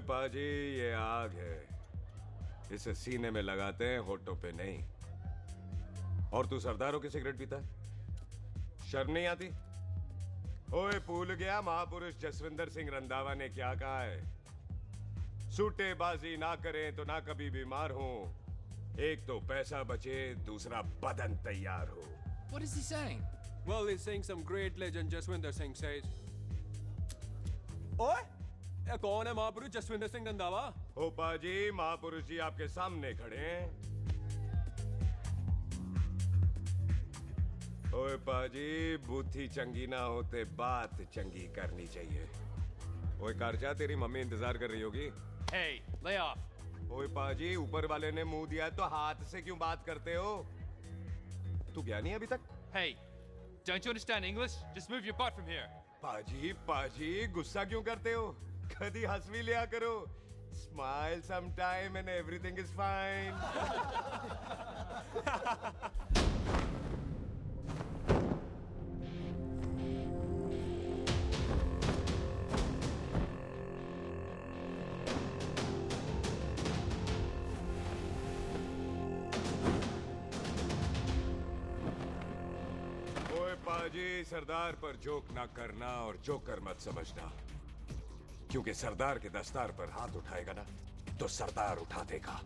पाजी, ये आग है, इसे सीने में लगाते हैं, होठों पे नहीं। और तू सरदारों की सिगरेट पीता है? शर्म नहीं आती? ओए, भूल गया महापुरुष जसविंदर सिंह रंधावा ने क्या कहा है? सूटेबाजी ना करें तो ना कभी बीमार हो। एक तो पैसा बचे, दूसरा बदन तैयार हो। What is he saying? Well, he's saying some great legend Jaswinder Singh says. ओए, ये कौन है महापुरुष जसविंदर सिंह रंधावा? ओ पाजी, महापुरुष जी आपके सामने खड़े हैं। ओए पाजी, बुद्धि चंगी ना होते बात चंगी करनी चाहिए। ओए कारचा, तेरी मम्मी इंतजार कर रही होगी। Hey, lay off. ओए पाजी, ऊपर वाले ने मुंह दिया है तो हाथ से क्यों बात करते हो? तू गया नहीं अभी तक? Hey, don't you understand English? Just move your butt from here. पाजी पाजी, गुस्सा क्यों करते हो? कभी हंस भी लिया करो। Smile sometime and everything is fine. ओए पाजी, सरदार पर जोक ना करना और जोकर मत समझना, क्योंकि सरदार के दस्तार पर हाथ उठाएगा ना तो सरदार उठा देगा।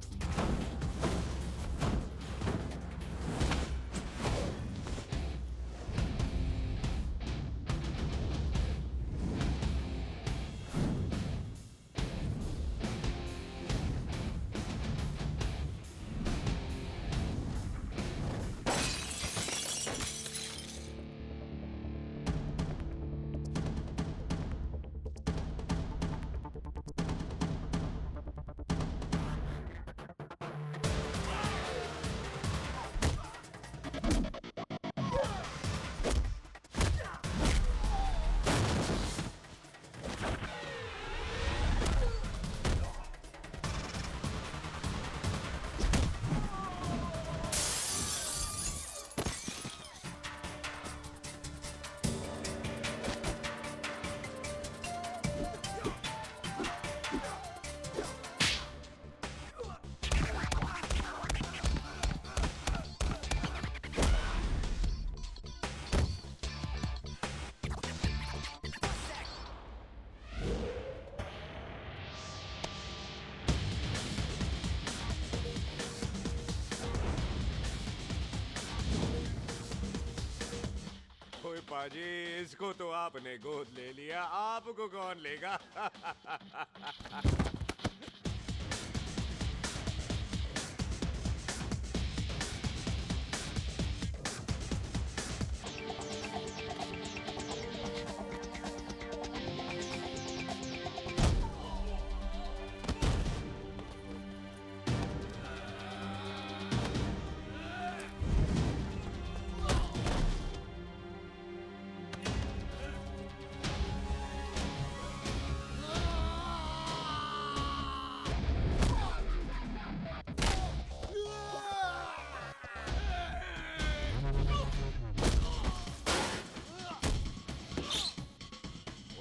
ओए पाजी, इसको तो आपने गोद ले लिया, आपको कौन लेगा?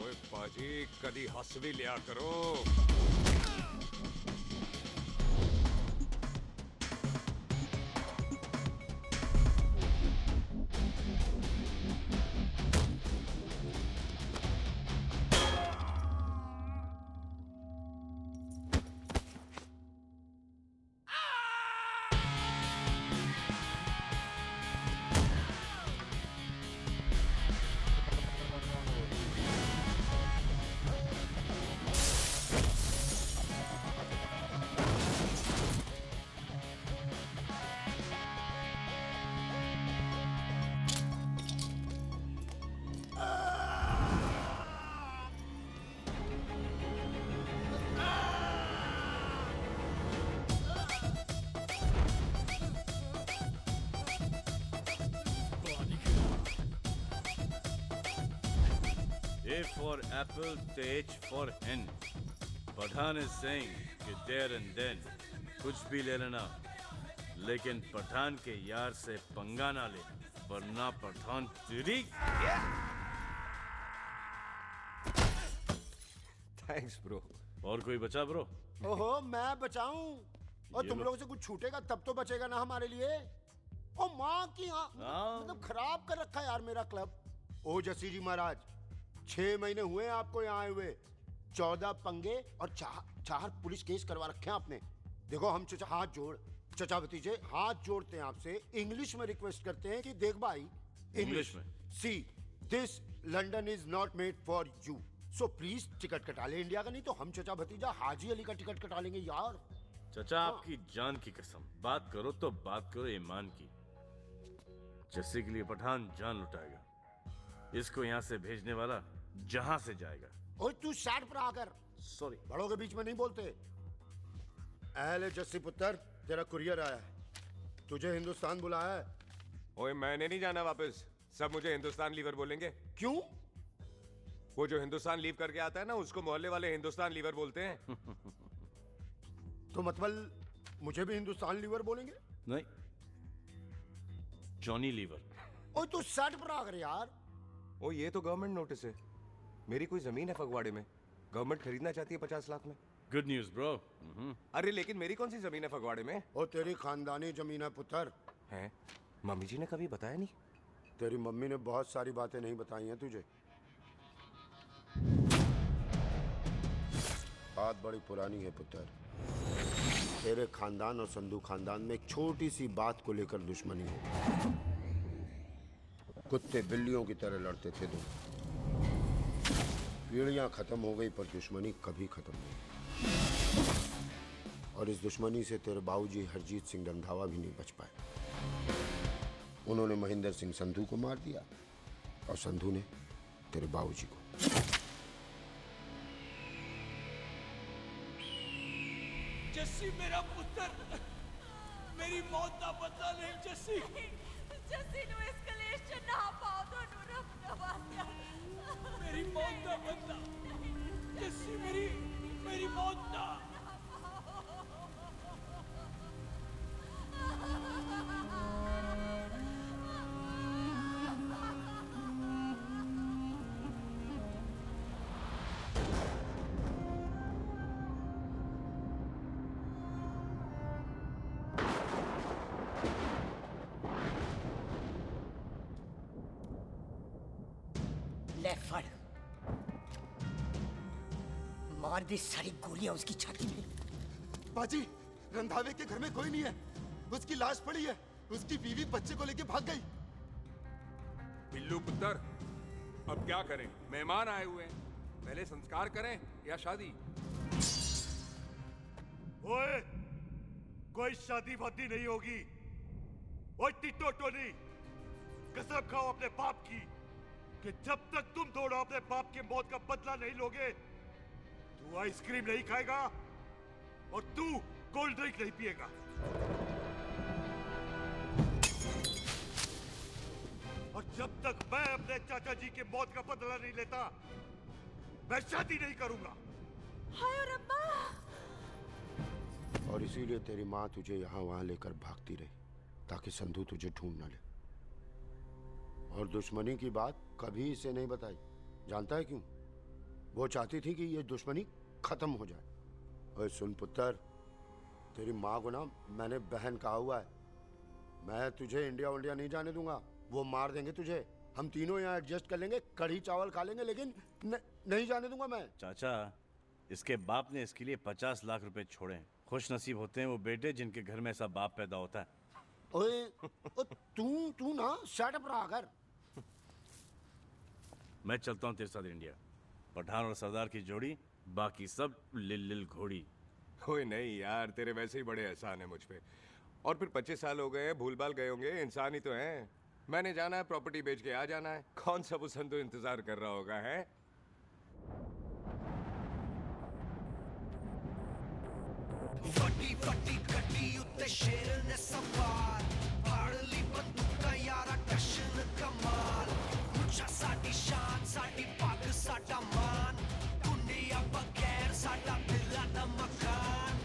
ओए पाजी, कदी हंस भी लिया करो। A for apple, the H for hen. Pathan is saying कि there and then कुछ भी ले लेना, लेकिन पठान के यार से पंगा ना ले, वरना पठान तेरी। Thanks bro. और कोई बचा ब्रो? ओहो, मैं बचाऊं? और ये तुम लो। लोगों से कुछ छूटेगा तब तो बचेगा ना हमारे लिए। ओ माँ की मतलब खराब कर रखा है यार मेरा क्लब। ओ जस्सी जी महाराज, 6 महीने हुए हैं आपको यहाँ आए हुए। 14 पंगे और 4 पुलिस केस करवा रखे हैं आपने। देखो हम चचा चचा भतीजे हाथ जोड़ते हैं आपसे, इंग्लिश में रिक्वेस्ट करते हैं कि देख भाई, इंग्लिश में? See this London is not made for you, so please ticket कटा ले इंडिया का, नहीं तो हम चचा भतीजा हाजी अली का टिकट कटा लेंगे यार। चचा आपकी जान की कसम, बात करो तो बात करो ईमान की। जस्सी के लिए पठान जान लुटाएगा। इसको यहाँ से भेजने वाला जहां से जाएगा। ओए तू साइड पर आकर, सॉरी। बड़ों के बीच में नहीं बोलते। अहले जस्सी पुत्र, तेरा कुरियर आया है, तुझे हिंदुस्तान बुलाया है। ओए मैंने नहीं जाना वापस, सब मुझे हिंदुस्तान लीवर बोलेंगे। क्यों? वो जो हिंदुस्तान लीव करके आता है ना, उसको मोहल्ले वाले हिंदुस्तान लीवर बोलते हैं। तो मतलब मुझे भी हिंदुस्तान लीवर बोलेंगे? नहीं, जॉनी लीवर। ओए तू साइड पर आकर यार। ओ ये तो गवर्नमेंट नोटिस है, मेरी कोई जमीन है फगवाड़े में, गवर्नमेंट खरीदना चाहती है 50 लाख में। Good news bro. अरे लेकिन मेरी कौन सी जमीन है फगवाड़े में? ओ तेरी खानदानी जमीन है पुत्र। है? मम्मी जी ने कभी बताया नहीं। तेरी मम्मी ने बहुत सारी बातें नहीं बताई हैं तुझे। बात बड़ी पुरानी है पुत्र। तेरे खानदान और संधू खानदान में एक छोटी सी बात को लेकर दुश्मनी हो। कुत्ते बिल्लियों की तरह लड़ते थे दोनों। पीढ़ियां खत्म हो गई पर दुश्मनी कभी खत्म नहीं। और इस दुश्मनी से तेरे बाबूजी हरजीत सिंह रंधावा भी नहीं बच पाए। उन्होंने महेंद्र सिंह संधू को मार दिया और संधू ने तेरे बाबूजी को। जस्सी मेरा पुत्र, मेरी मौत का बदला नहीं जस्सी। जस्सी नु इस कलेश च ना पाओ दोनों रब नवाज़िया। मेरी मौत का बदला जस्सी, मेरी मौत का। ले फड़, मार दी सारी गोलियां उसकी छाती में। बाजी, रंधावे के घर में कोई नहीं है, उसकी लाश पड़ी है, उसकी बीवी बच्चे को लेके भाग गई। बिल्लू पुत्र, अब क्या करें? मेहमान आए हुए हैं, पहले संस्कार करें या शादी? ओए, कोई शादी वादी नहीं होगी। ओए टिट्टो टोनी, कसम खाओ अपने बाप की कि जब तक तुम दोनों अपने बाप की मौत का बदला नहीं लोगे, तू आइसक्रीम नहीं खाएगा और तू कोल्ड ड्रिंक नहीं पिएगा। और जब तक मैं अपने चाचा जी की मौत का बदला नहीं लेता, मैं शादी नहीं करूंगा। हाय रब्बा। और इसीलिए तेरी माँ तुझे यहाँ वहाँ लेकर भागती रही, ताकि संधू तुझे ढूंढ न ले। और दुश्मनी की बात कभी इसे नहीं बताई। जानता है क्यों? वो चाहती थी कि ये दुश्मनी खत्म हो जाए। और सुन पुत्र, तेरी माँ को ना मैंने बहन कहा हुआ है, मैं तुझे इंडिया इंडिया नहीं जाने दूंगा। वो मार देंगे तुझे, हम तीनों यहाँ एडजस्ट कर लेंगे, कढ़ी चावल खा लेंगे, लेकिन नहीं जाने दूंगा मैं। चाचा, इसके बाप ने इसके लिए 50 लाख रुपए छोड़े हैं। खुश नसीब होते हैं वो बेटे जिनके घर में ऐसा बाप पैदा होता है। ओए, तू ना शट अप रहा कर। मैं चलता हूँ तेरे साथ इंडिया। पठान और सरदार की जोड़ी, बाकी सब लिल घोड़ी। ओए नहीं यार, तेरे वैसे ही बड़े एहसान है मुझ पे। और फिर 25 साल हो गए हैं, भूल भाल गए होंगे, इंसान ही तो हैं। मैंने जाना है, प्रॉपर्टी बेच के आ जाना है। कौन सा वो संधू इंतजार कर रहा होगा? है फटी फटी गड्डी उत्ते शेर ने सवार, फाड़ ली बंदूकां यारा टशन कमाल। मुझा साडी शान, साडी पग, साडा मान, दुनिया बगैर साडा दिला दा मकान।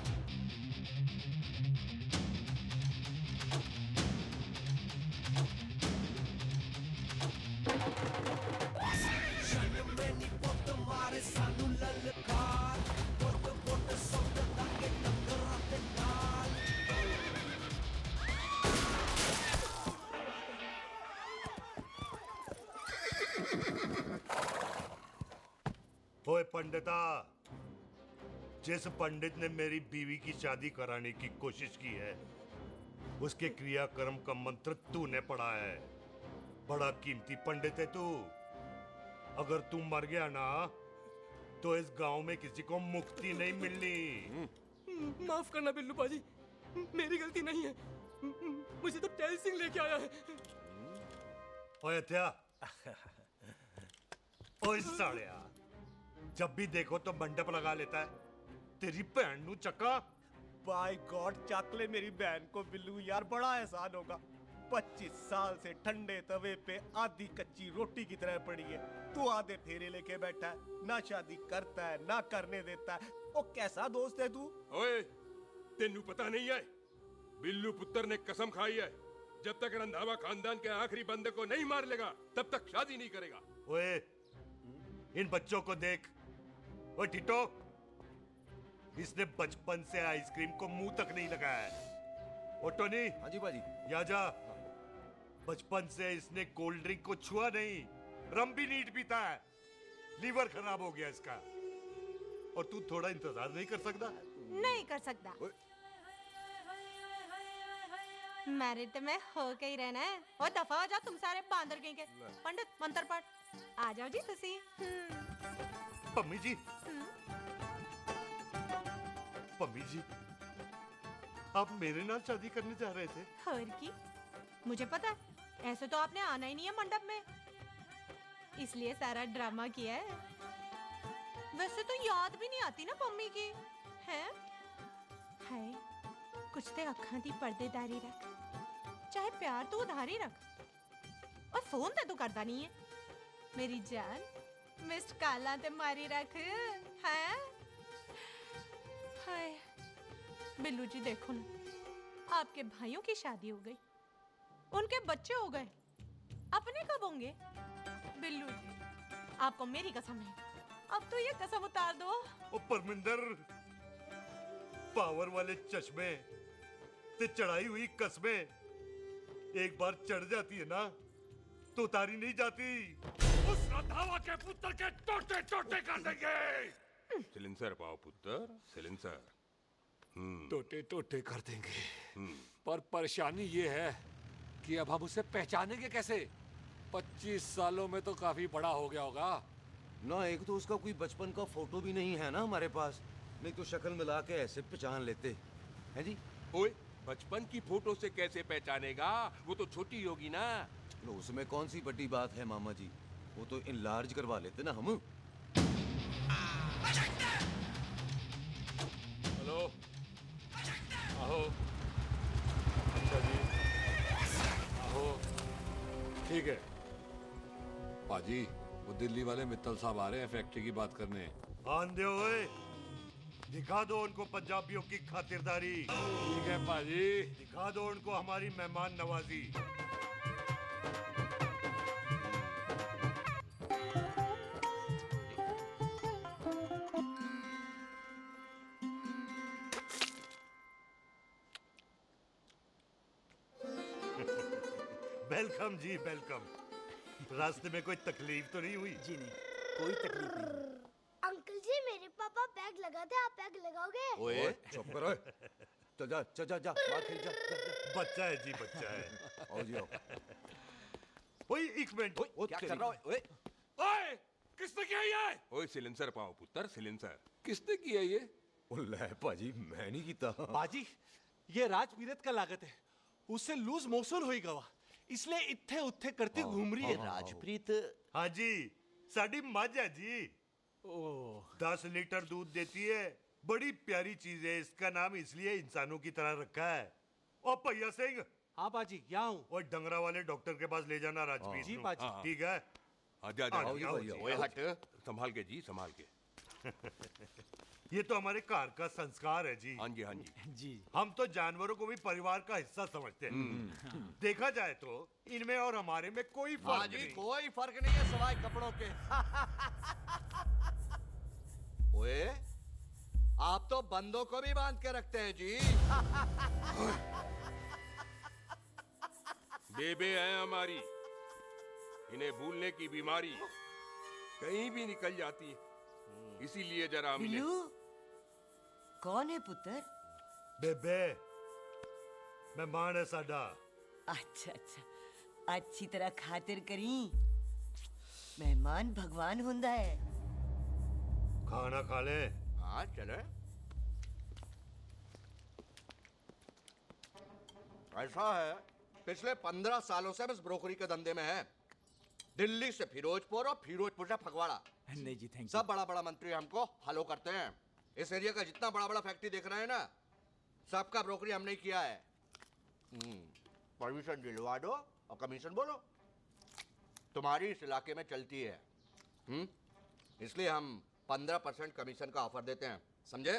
जन्म में नी पुत मारे सानू ललकार, पुत ओए पंडिता, जिस पंडित ने मेरी बीवी की शादी कराने की कोशिश की है, उसके क्रियाकर्म का मंत्र तूने पढ़ा है। बड़ा कीमती पंडित है तू। अगर तू मर गया ना, तो इस गांव में किसी को मुक्ति नहीं मिलनी। माफ करना बिल्लू बाजी, मेरी गलती नहीं है। मुझे तो टेल सिंह लेके आया है। ओए हत्या, ओए सालिया, जब भी देखो तो मंडप लगा लेता है। तेरी भैन नू चक्का। बाय गॉड, चक ले मेरी बहन को बिल्लू यार, बड़ा एहसान होगा। 25 साल से ठंडे तवे पे आधी कच्ची रोटी की तरह पड़ी है। तू आधे फेरे लेके बैठा है, ना शादी करता है ना करने देता है। ओ कैसा दोस्त है तू? ओए, तेनू पता नहीं है, बिल्लू पुत्र ने कसम खाई है, जब तक रंधावा खानदान के आखिरी बंदे को नहीं मार लेगा तब तक शादी नहीं करेगा। ओए, इन बच्चों को देख। ओए टिटो, इसने बचपन से आइसक्रीम को मुंह तक नहीं लगाया है। ओ टोनी। हाँ जी बाजी। या जा। बचपन से इसने कोल्ड ड्रिंक को छुआ नहीं, रम भी नीट पीता है। लीवर खराब हो गया इसका। और तू थोड़ा इंतजार नहीं कर सकता? नहीं कर सकता। मैरिड में हो के ही रहना है। और दफा हो जाओ तुम सारे बांदर कहीं के। पंडित मंत्र पढ़। आ जाओ जी तुसी। पम्मी जी, पम्मी जी, आप मेरे नाल शादी करने जा रहे थे? और की? मुझे पता है, ऐसे तो आपने आना ही नहीं है मंडप में, इसलिए सारा ड्रामा किया है। वैसे तो याद भी नहीं आती ना पम्मी की, हैं? हाय, कुछ ते अखां दी पर्देदारी रख, चाहे प्यार तो उधारी रख, और फोन ते तू करता नहीं है। मेरी जान, मिस्ड काला ते मारी रख, हैं? हाय, बिल्लू जी देखो ना, आपके भाइयों की शादी हो गई, उनके बच्चे हो गए, अपने कब होंगे? बिल्लू जी, आपको मेरी कसम है, अब तो ये कसम उतार दो। ओ परमिंदर, पावर वाले चश्मे ते चढ़ाई हुई कस्में एक बार चढ़ जाती है ना, तो उतारी नहीं जाती। उस रंधावा के पुत्र के टोटे टोटे कर देंगे। सिलेंसर पाओ पुत्र, सिलेंसर। टोटे टोटे कर देंगे, पर परेशानी ये है कि अब हम उसे पहचानेंगे कैसे? 25 सालों में तो काफी बड़ा हो गया होगा ना। एक तो उसका कोई बचपन का फोटो भी नहीं है ना हमारे पास, नहीं तो शक्ल मिला के ऐसे पहचान लेते हैं जी। ओए, बचपन की फोटो से कैसे पहचानेगा? वो तो छोटी होगी ना। लो, उसमें कौन सी बड़ी बात है मामा जी, वो तो इनलार्ज करवा लेते ना हम। हेलो, आहो। अच्छा जी, आहो। ठीक है पाजी, वो दिल्ली वाले मित्तल साहब आ रहे हैं फैक्ट्री की बात करने। आंधे ओए, दिखा दो उनको पंजाबियों की खातिरदारी। ठीक है पाजी, दिखा दो उनको हमारी मेहमान नवाजी। वेलकम जी, वेलकम। रास्ते में कोई तकलीफ तो नहीं हुई? जी नहीं, कोई तकलीफ नहीं। अंकल जी, मेरे पापा पैग लगाते, आप पैग लगाओगे? ओए चुप करो। चल जा चल जा जा, बाहर खेल जा, जा, जा। बच्चा है जी, बच्चा है। आओ जी आओ। ओए एक मिनट। क्या कर रहा है? ओए ओए, किसने किया ये? ओए सिलेंसर पाओ पुत्र, सिलेंसर। किसने किया ये? ले पाजी, मैं नहीं कीता। बाजी, ये राजपीरत का लागत है, उससे लूज मोशन हुई गवा, इसलिए इत्थे उत्थे करती घूम रही है। राजप्रीत? हाँ जी, साड़ी मझ है जी। 10 लीटर दूध देती है, बड़ी प्यारी चीज है। इसका नाम इसलिए इंसानों की तरह रखा है। ओ भैया सिंह। हाँ बाजी, यहाँ हूँ। और डंगरा वाले डॉक्टर के पास ले जाना राजपीत जी को। बाजी। ठीक है। आजा आजा। ओए हट, संभाल के जी, संभाल के। ये तो हमारे घर का संस्कार है जी। हाँ जी, हाँ जी। जी। हम तो जानवरों को भी परिवार का हिस्सा समझते हैं। देखा जाए तो इनमें और हमारे में कोई फर्क नहीं। कोई फर्क नहीं है सिवाय कपड़ों के। ओए, आप तो बंदों को भी बांध के रखते हैं जी। बेबे है हमारी, इन्हें भूलने की बीमारी कहीं भी निकल जाती है। इसीलिए जरा हमने बिल्लू कौन है पुत्र? बेबे मेहमान है साडा। अच्छा अच्छा, अच्छी तरह खातिर करी। मेहमान भगवान हुंदा है। खाना खा ले। हाँ चले। ऐसा है, पिछले 15 सालों से हम इस ब्रोकरी के धंधे में हैं। दिल्ली से फिरोजपुर और फिरोजपुर से फगवाड़ा। नहीं जी थैंक सब बड़ा बड़ा मंत्री हमको फॉलो करते हैं। इस एरिया का जितना बड़ा बड़ा फैक्ट्री देख रहे हैं ना, सबका ब्रोकरी हमने ही किया है। परमिशन दिलवा दो और कमीशन बोलो। तुम्हारी इस इलाके में चलती है। इसलिए हम 15% कमीशन का ऑफर देते हैं, समझे?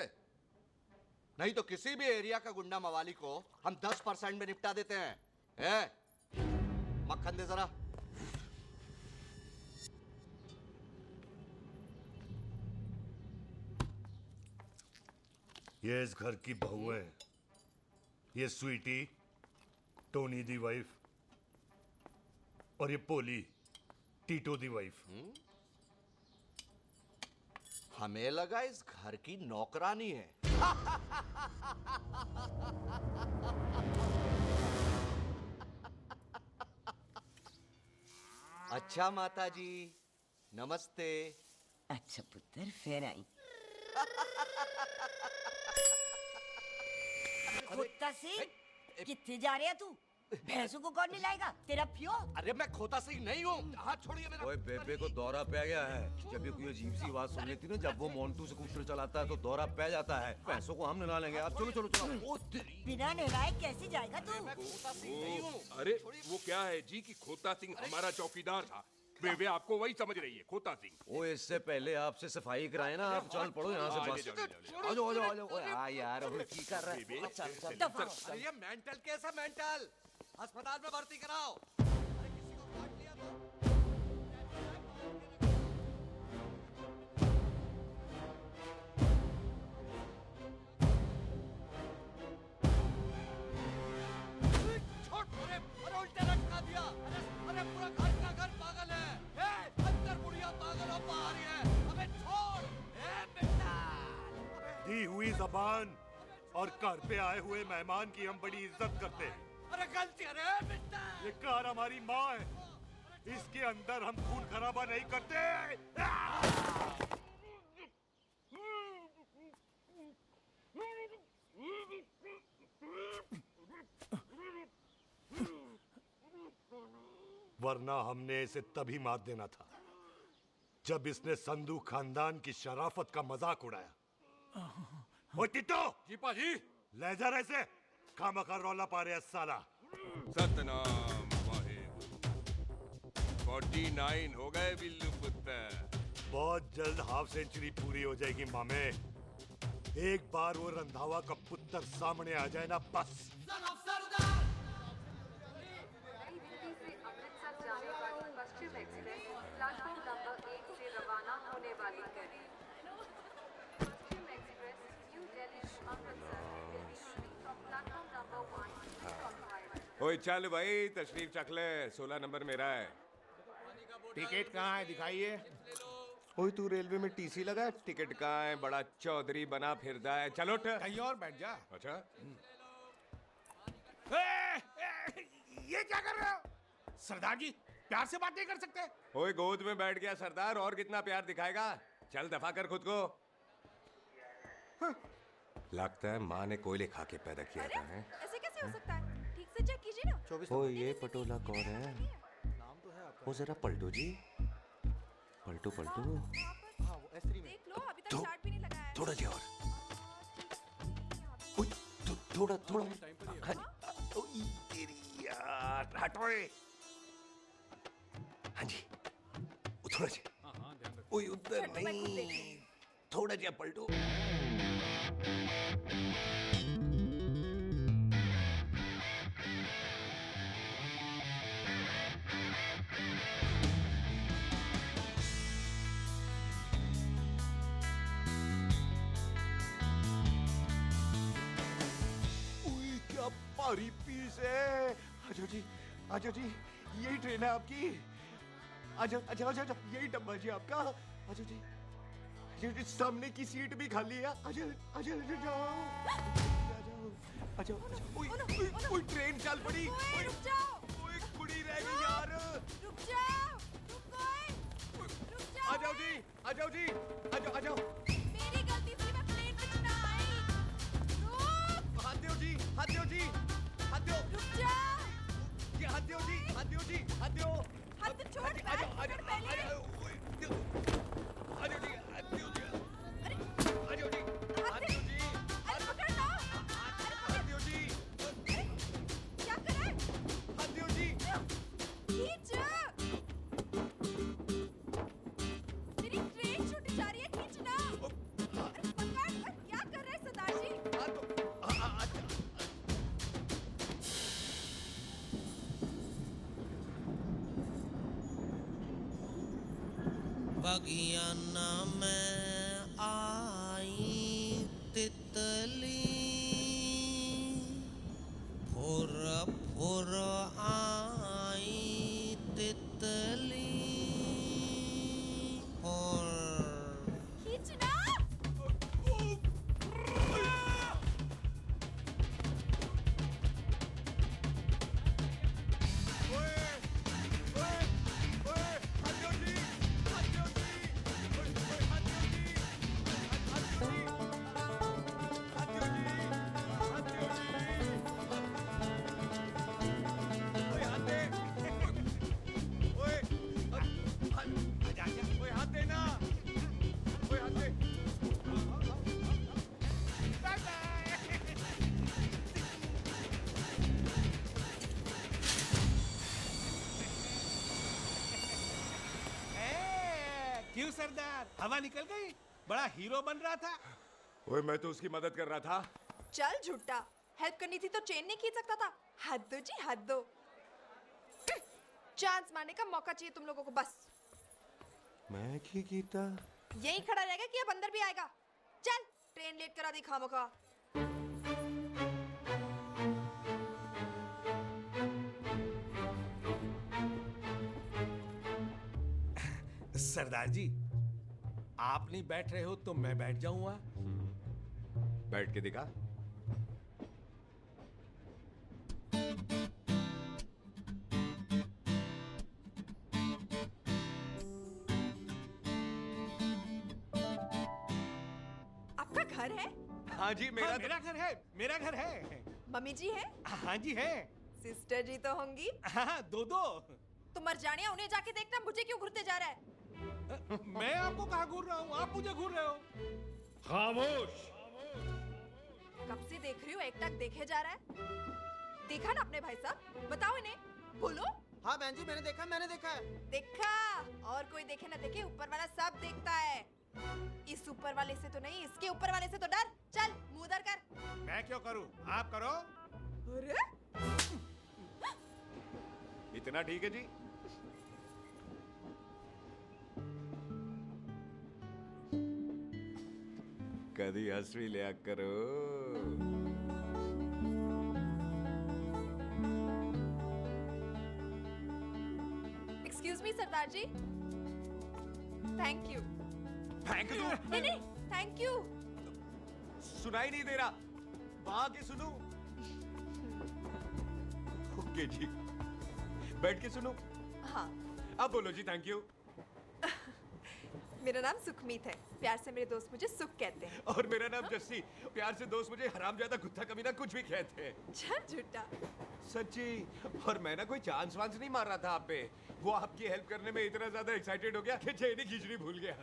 नहीं तो किसी भी एरिया का गुंडा मवाली को हम 10% में निपटा देते हैं। मक्खन दे जरा। ये इस घर की बहू है। ये स्वीटी, टोनी दी वाइफ, और ये पोली, टीटो दी वाइफ। हमें लगा इस घर की नौकरानी है। अच्छा माता जी, नमस्ते। अच्छा पुत्र, फिर आई। कुत्ता सिंह, कितने जा रहे है तू? भैंसों को कौन मिलाएगा? तेरा पियो? अरे मैं खोता सिंह नहीं हूँ। हाथ छोड़िए मेरा। ओए बेबे को दौरा पै गया है। जब भी कोई अजीब सी आवाज सुन लेती ना, जब वो मोंटू स्कूटर चलाता है तो दौरा पै जाता है। पैसों को हम निकाल लेंगे। आप चलो चलो चलो। बिना नहलाए कैसे जाएगा तू? अरे वो क्या है जी कि खोता सिंह हमारा चौकीदार था। बेबे आपको वही समझ रही है, खोता सिंह। ओ इससे पहले आपसे सफाई कराए ना, आप चल पड़ो यहाँ से बस। आ जाओ आ जाओ आ जाओ। ओए आ यार, अब की कर रहा है? चल चल। अरे ये मेंटल केस है, मेंटल। अस्पताल में भर्ती कराओ। अरे किसी को काट लिया तो। अरे उल्टे लटका दिया। अरे पूरा घर का घर पागल है। अंदर बुढ़िया पागल और बाहर है। अबे छोड़। बेटा। दी हुई जबान और घर पे आए हुए मेहमान की हम बड़ी इज्जत करते हैं। अरे गलती है रे बेटा। ये कार हमारी माँ है। इसके अंदर हम खून खराबा नहीं करते। वरना हमने इसे तभी मार देना था जब इसने संधू खानदान की शराफत का मजाक उड़ाया। ओ टिट्टो जी पाजी, ले जा रहे से खामखा रौला पा रहे साला। सतनाम वाहेगुरु। 49 हो गए बिल्लू पुत्र। बहुत जल्द हाफ सेंचुरी पूरी हो जाएगी मामे। एक बार वो रंधावा का पुत्र सामने आ जाए ना, बस। जाने वाली पश्चिम एक्सप्रेस प्लेटफॉर्म नंबर 1 से रवाना होने वाली है। Paschim express New Delhi to Amritsar will be running from platform number 1 to Compliance। ओए चल भाई, तशरीफ चख ले। 16 नंबर मेरा है। टिकट कहाँ है, दिखाइए। ओए तू रेलवे में टीसी लगा है? टिकट कहाँ है? बड़ा चौधरी बना फिरदा है। चलो उठ। कहीं और बैठ जा। अच्छा ये क्या कर रहे हो? सरदार जी, प्यार से बात नहीं कर सकते? ओए गोद में बैठ गया सरदार, और कितना प्यार दिखाएगा? चल दफा कर खुद को। लगता है माँ ने कोयले खा के पैदा किया था। है ऐसे कैसे हो सकता है? ठीक से चेक कीजिए ना। ओ ये पटोला कौन है? वो जरा पलटो जी, पलटो पलटो। देख लो, अभी तक स्टार्ट भी नहीं लगा है। थोड़ा जी और। थोड़ा थोड़ा। तेरी यार, हटो। हाँ जी, थोड़ा जी। ओए उधर नहीं, थोड़ा जी पलटो। क्या भारी पीस है। आजो जी, यही ट्रेन है आपकी। आजो, यही डब्बा जी आपका। आजो जी। सामने की सीट भी खाली है। आजा आजा आजा जाओ। आजा आजा। ओए ट्रेन चल पड़ी। ओए रुक जाओ। ओए कुड़ी रह गई यार। रुक जाओ। रुक जाओ। आ जाओ जी, आ जाओ जी, आ जाओ आ जाओ। मेरी गलती थी, मैं प्लेन में ना आई। रुक। हाथ दो जी, हाथ दो जी, हाथ दो। रुक जाओ। ये हाथ दो जी, हाथ दो जी, हाथ दो। हाथ तो छोड़। आ जाओ आ जाओ आ जाओ। आ जाओ जी, हाथ दो जी। अरे आ जाओ जी, हाथ दो जी। अरे पकड़ लो। हाथ दो जी। क्या कर रहा है? हाथ दो जी। खींच। मेरी ट्रेन छूट जा रही है, खींचना। अरे पकड़। क्या कर रहे हैं सरदार जी? बगियाना में आई तितली फुर फुर आई तितली फुर। खींचना। क्यों सरदार, हवा निकल गई? बड़ा हीरो बन रहा था। ओए मैं तो उसकी मदद कर रहा था। चल झूठा, हेल्प करनी थी तो चेन नहीं खींच सकता था। हद दो जी, हद दो। चांस मारने का मौका चाहिए तुम लोगों को बस। मैं की कीता? यही खड़ा रहेगा कि अब अंदर भी आएगा? चल, ट्रेन लेट करा दी खामखा। सरदार जी, आप नहीं बैठ रहे हो तो मैं बैठ जाऊंगा। बैठ के दिखा। आपका घर है? हाँ जी, मेरा हाँ, मेरा घर है, मेरा घर है। मम्मी जी है? हाँ जी है। सिस्टर जी तो होंगी? हाँ, दो दो। तुम मर जाने, उन्हें जाके देखना, मुझे क्यों घूरते जा रहा है? मैं आपको कहाँ घूर रहा हूँ, आप मुझे घूर रहे हो। खामोश। कब से देख रही हूँ, एकटक देखे जा रहा है। देखा ना अपने भाई साहब, बताओ इन्हें, बोलो। हाँ बहन जी, मैंने देखा है। देखा? और कोई देखे ना देखे, ऊपर वाला सब देखता है। इस ऊपर वाले से तो नहीं, इसके ऊपर वाले से तो डर। चल, मुंह उधर कर। मैं क्यों करूँ, आप करो। अरे इतना ठीक है जी? कभी हंस भी लिया करो। Excuse me Sardar ji. Thank you. Thank you? नहीं नहीं, थैंक यू। सुनाई नहीं दे रहा, वहां के सुनूं? ओके जी, बैठ के सुनो। हाँ। अब बोलो जी थैंक यू। मेरा नाम सुखमीत है, प्यार से मेरे दोस्त मुझे सुख कहते हैं। और मेरा नाम जस्सी, प्यार से दोस्त मुझे हरामजादा, कुत्ता, कमीना कुछ भी कहते हैं। चल झूठा। सच्ची। और मैं ना कोई चांस वांस नहीं मार रहा था आप पे, वो आपकी हेल्प करने में इतना ज्यादा एक्साइटेड हो गया कि चेन ही खींचनी भूल गया।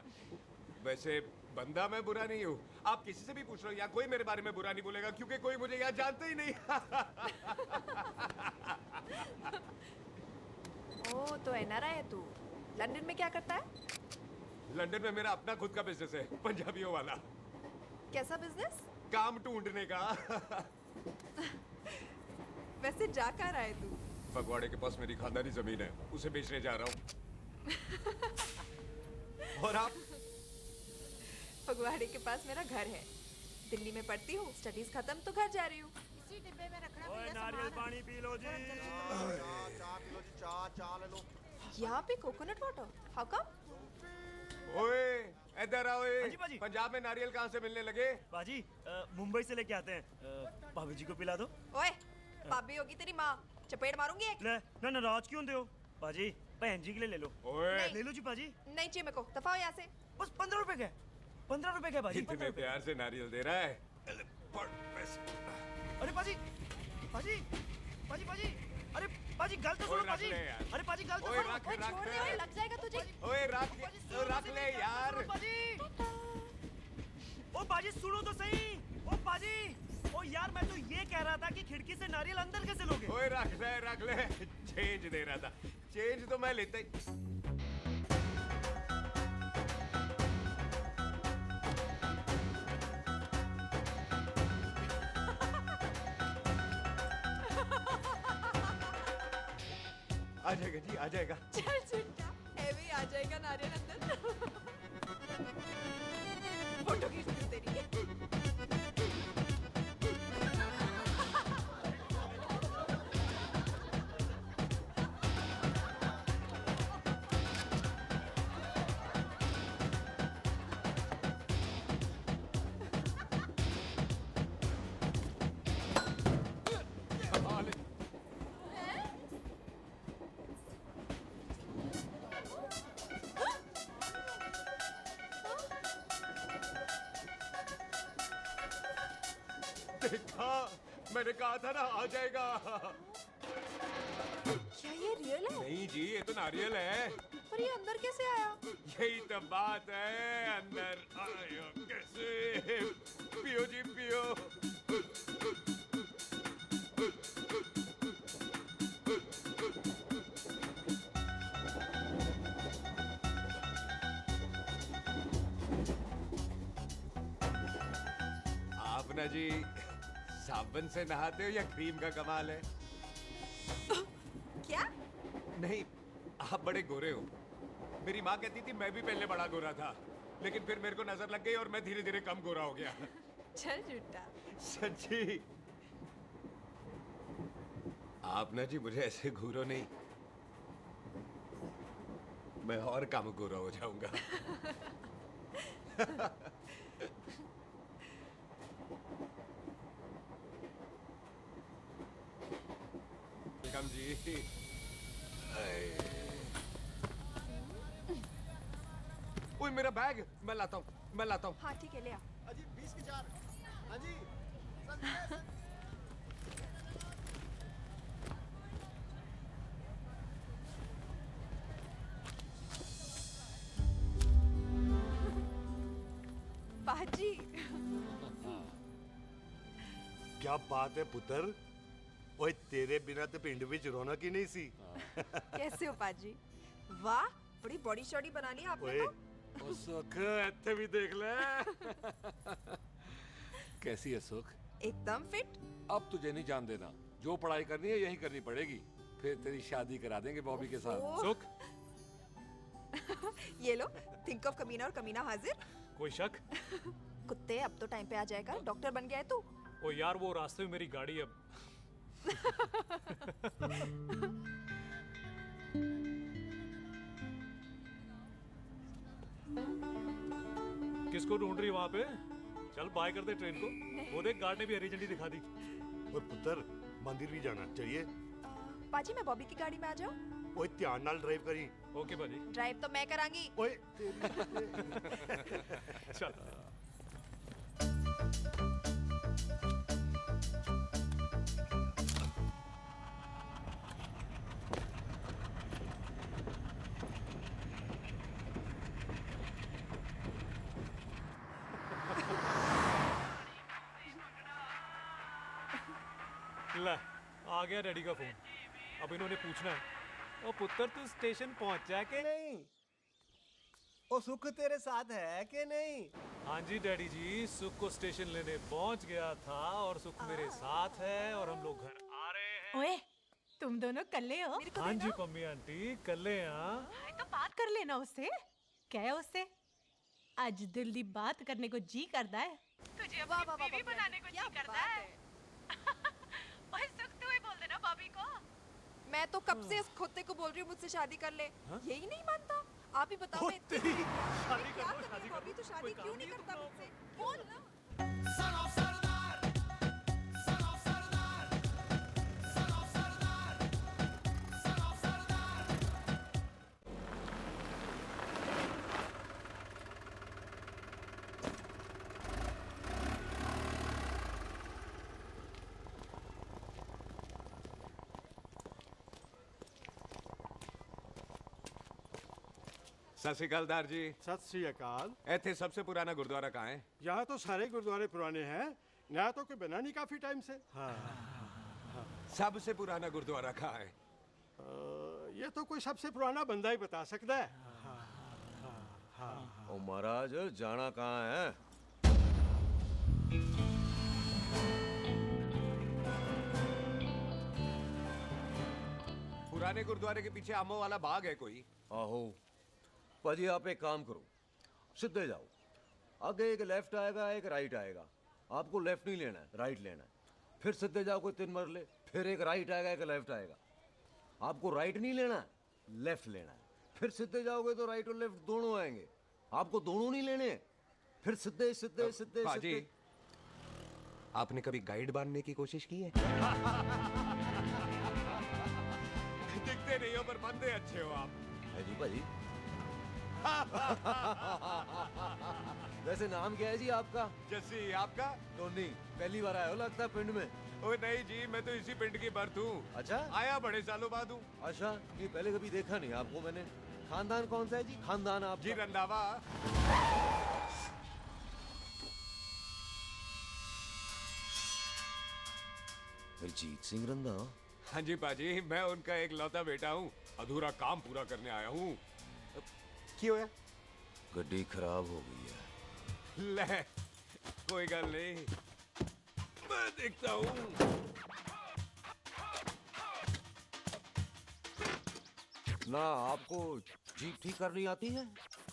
वैसे बंदा मैं बुरा नहीं हूँ, आप किसी से भी पूछ लो, यहाँ कोई मेरे बारे में बुरा नहीं बोलेगा क्योंकि कोई मुझे यहाँ जानता ही नहीं। ओह, तो एनआरआई है तू। लंदन में क्या करता है? लंदन में मेरा अपना खुद का बिजनेस है, पंजाबियों वाला। कैसा बिजनेस? काम ढूंढने का। वैसे जा कहाँ रहा है तू? फगवाड़े के पास मेरी खानदानी जमीन है, उसे बेचने जा रहा हूँ। और आप? फगवाड़े के पास मेरा घर है, दिल्ली में पढ़ती हूँ, स्टडीज खत्म तो घर जा रही हूँ। इसी डिब्बे में रखना ओए नारियल पानी पी लो जी। चाय पी लो जी, चाय ले लो। यहाँ पे कोकोनट वाटर? How come? ओए, इधर आओ ये। हाँ जी, बाजी। पंजाब में नारियल कहाँ से मिलने लगे? बाजी मुंबई से लेके आते हैं। भाभी जी को पिला दो। ओए भाभी होगी तेरी माँ, चपेट मारूंगी एक। ले ना नाराज क्यों हो बाजी? बहन जी के लिए ले लो। ओए ले लो जी बाजी। नहीं चाहिए मेरे को, दफा हो यहाँ से। बस 15 रुपए का, 15 रुपए का बाजी। इतने प्यार से नारियल दे रहा है। अरे बाजी, बाजी, बाजी, बाजी, अरे बाजी गल तो सुनो बाजी। अरे बाजी गल तो सुनो। ओए छोड़ दे, ओए लग जाएगा तुझे। ओए रख ले यार। ओ बाजी सुनो तो सही। ओ बाजी, ओ यार मैं तो ये कह रहा था कि खिड़की से नारियल अंदर कैसे लोगे? ओए रख ले। चेंज दे रहा था। चेंज तो मैं लेता ही। आ जाएगा जी, आ जाएगा। चल झूठा, हेवी आ जाएगा नारियल अंदर। फोटो खींच लूं तेरी। देखा, मैंने कहा था ना आ जाएगा। क्या ये रियल है? नहीं जी, ये तो नारियल है। पर ये अंदर कैसे आया? यही तो बात है, अंदर आया कैसे? पियो जी पियो। आप ना जी साबुन से नहाते हो या क्रीम का कमाल है? क्या? नहीं, आप बड़े गोरे हो। मेरी माँ कहती थी मैं भी पहले बड़ा गोरा था, लेकिन फिर मेरे को नजर लग गई और मैं धीरे धीरे कम गोरा हो गया। चल झूठा। सच्ची। आप ना जी मुझे ऐसे घूरो नहीं, मैं और कम गोरा हो जाऊंगा। वेलकम जी। ओए मेरा बैग, मैं लाता हूँ। हाँ ठीक है, ले आ। अजी 20 के 4। हाँ जी। बाजी। क्या बात है पुत्र? ओए तेरे बिना तो पिंड विच रौनक ही नहीं सी। कैसे हो पाजी? वाह, बड़ी बॉडी शॉडी बना ली आपने ओए तो। ओ सुख, इत्थे भी देख ले। कैसी है सुख? एकदम फिट। अब तुझे नहीं जान देना, जो पढ़ाई करनी है यही करनी पड़ेगी। फिर तेरी शादी करा देंगे बॉबी के साथ। ओह। सुख, ये लो, थिंक ऑफ कमीना और कमीना हाजिर। कोई शक? कुत्ते, अब तो टाइम पे आ जाएगा। डॉक्टर बन गया है तू। ओ यार, वो रास्ते में मेरी गाड़ी अब। किसको ढूंढ रही वहां पे? चल बाय कर दे ट्रेन को। वो देख, गार्ड ने भी हरी झंडी दिखा दी। और पुत्र मंदिर भी जाना चाहिए। पाजी मैं बॉबी की गाड़ी में आ जाऊं? ओए ध्यान नाल ड्राइव करी। ओके बाजी। ड्राइव तो मैं करांगी। ओए चल। ले, आ गया डैडी का फोन। अब इन्होंने पूछना है, ओ पुत्र तू स्टेशन पहुंचा के नहीं? ओ सुख तेरे साथ है कि नहीं? हाँ जी डैडी जी, सुख को स्टेशन लेने पहुंच गया था और सुख मेरे साथ है और हम लोग घर आ रहे हैं। ओए, तुम दोनों कल्ले हो? हाँ जी पम्मी आंटी, कल्ले यहाँ। तो बात कर लेना उससे। क्या है उससे? आज दिल दी बात करने को जी करता है। तुझे अपनी बीवी बनाने को जी करता है। ओए सुख, तू ही बोल देना भाभी को। मैं तो कब से इस खोते को बोल रही हूँ मुझसे शादी कर ले। यही नहीं मानता। आप ही बताओ मैं खोते ही। शादी क्या करनी है? अभी तो शादी क्यों नहीं करता मुझसे? बोल ना। सत श्री अकाल दार जी। सत श्री अकाल। ਇੱਥੇ सबसे पुराना गुरुद्वारा कहाँ है? यहाँ तो सारे गुरुद्वारे पुराने हैं, नया तो कोई बना नहीं काफी टाइम से। हाँ, सबसे पुराना गुरुद्वारा कहाँ है? ये तो कोई सबसे पुराना बंदा ही बता सकता है। ओ महाराज जाना कहाँ है? पुराने गुरुद्वारे के पीछे आमों वाला बाग है कोई? आहो पाजी आप एक काम करो, सीधे जाओ, आगे एक लेफ्ट आएगा एक राइट आएगा, आपको लेफ्ट नहीं लेना है राइट लेना है, फिर सीधे जाओ कोई 3 मरले, फिर एक राइट आएगा एक लेफ्ट आएगा, आपको राइट नहीं लेना है लेफ्ट लेना है, फिर सीधे जाओगे तो राइट और लेफ्ट दोनों आएंगे, आपको दोनों नहीं लेने, फिर सीधे सीधे सीधे पाजी, सीधे। आपने कभी गाइड बांधने की कोशिश की है? दिखते नहीं हो पर बंदे अच्छे हो आप। है जी पाजी। वैसे नाम क्या है जी आपका? जस्सी, आपका? टोनी। पहली बार आए हो लगता है पिंड में। ओ नहीं जी, मैं तो इसी पिंड की बर्थ हूँ। अच्छा? आया बड़े सालों बाद हूँ। अच्छा, ये पहले कभी देखा नहीं आपको मैंने। खानदान कौन सा है जी? खानदान आप? जी रंधावा। अरिजीत सिंह रंधावा? हाँ जी पाजी, मैं उनका एक लौता बेटा हूँ, अधूरा काम पूरा करने आया हूँ। क्यों है? गड्डी खराब हो गई है। ले, कोई गल नहीं, मैं देखता हूँ। ना आपको जीप ठीक करनी आती है?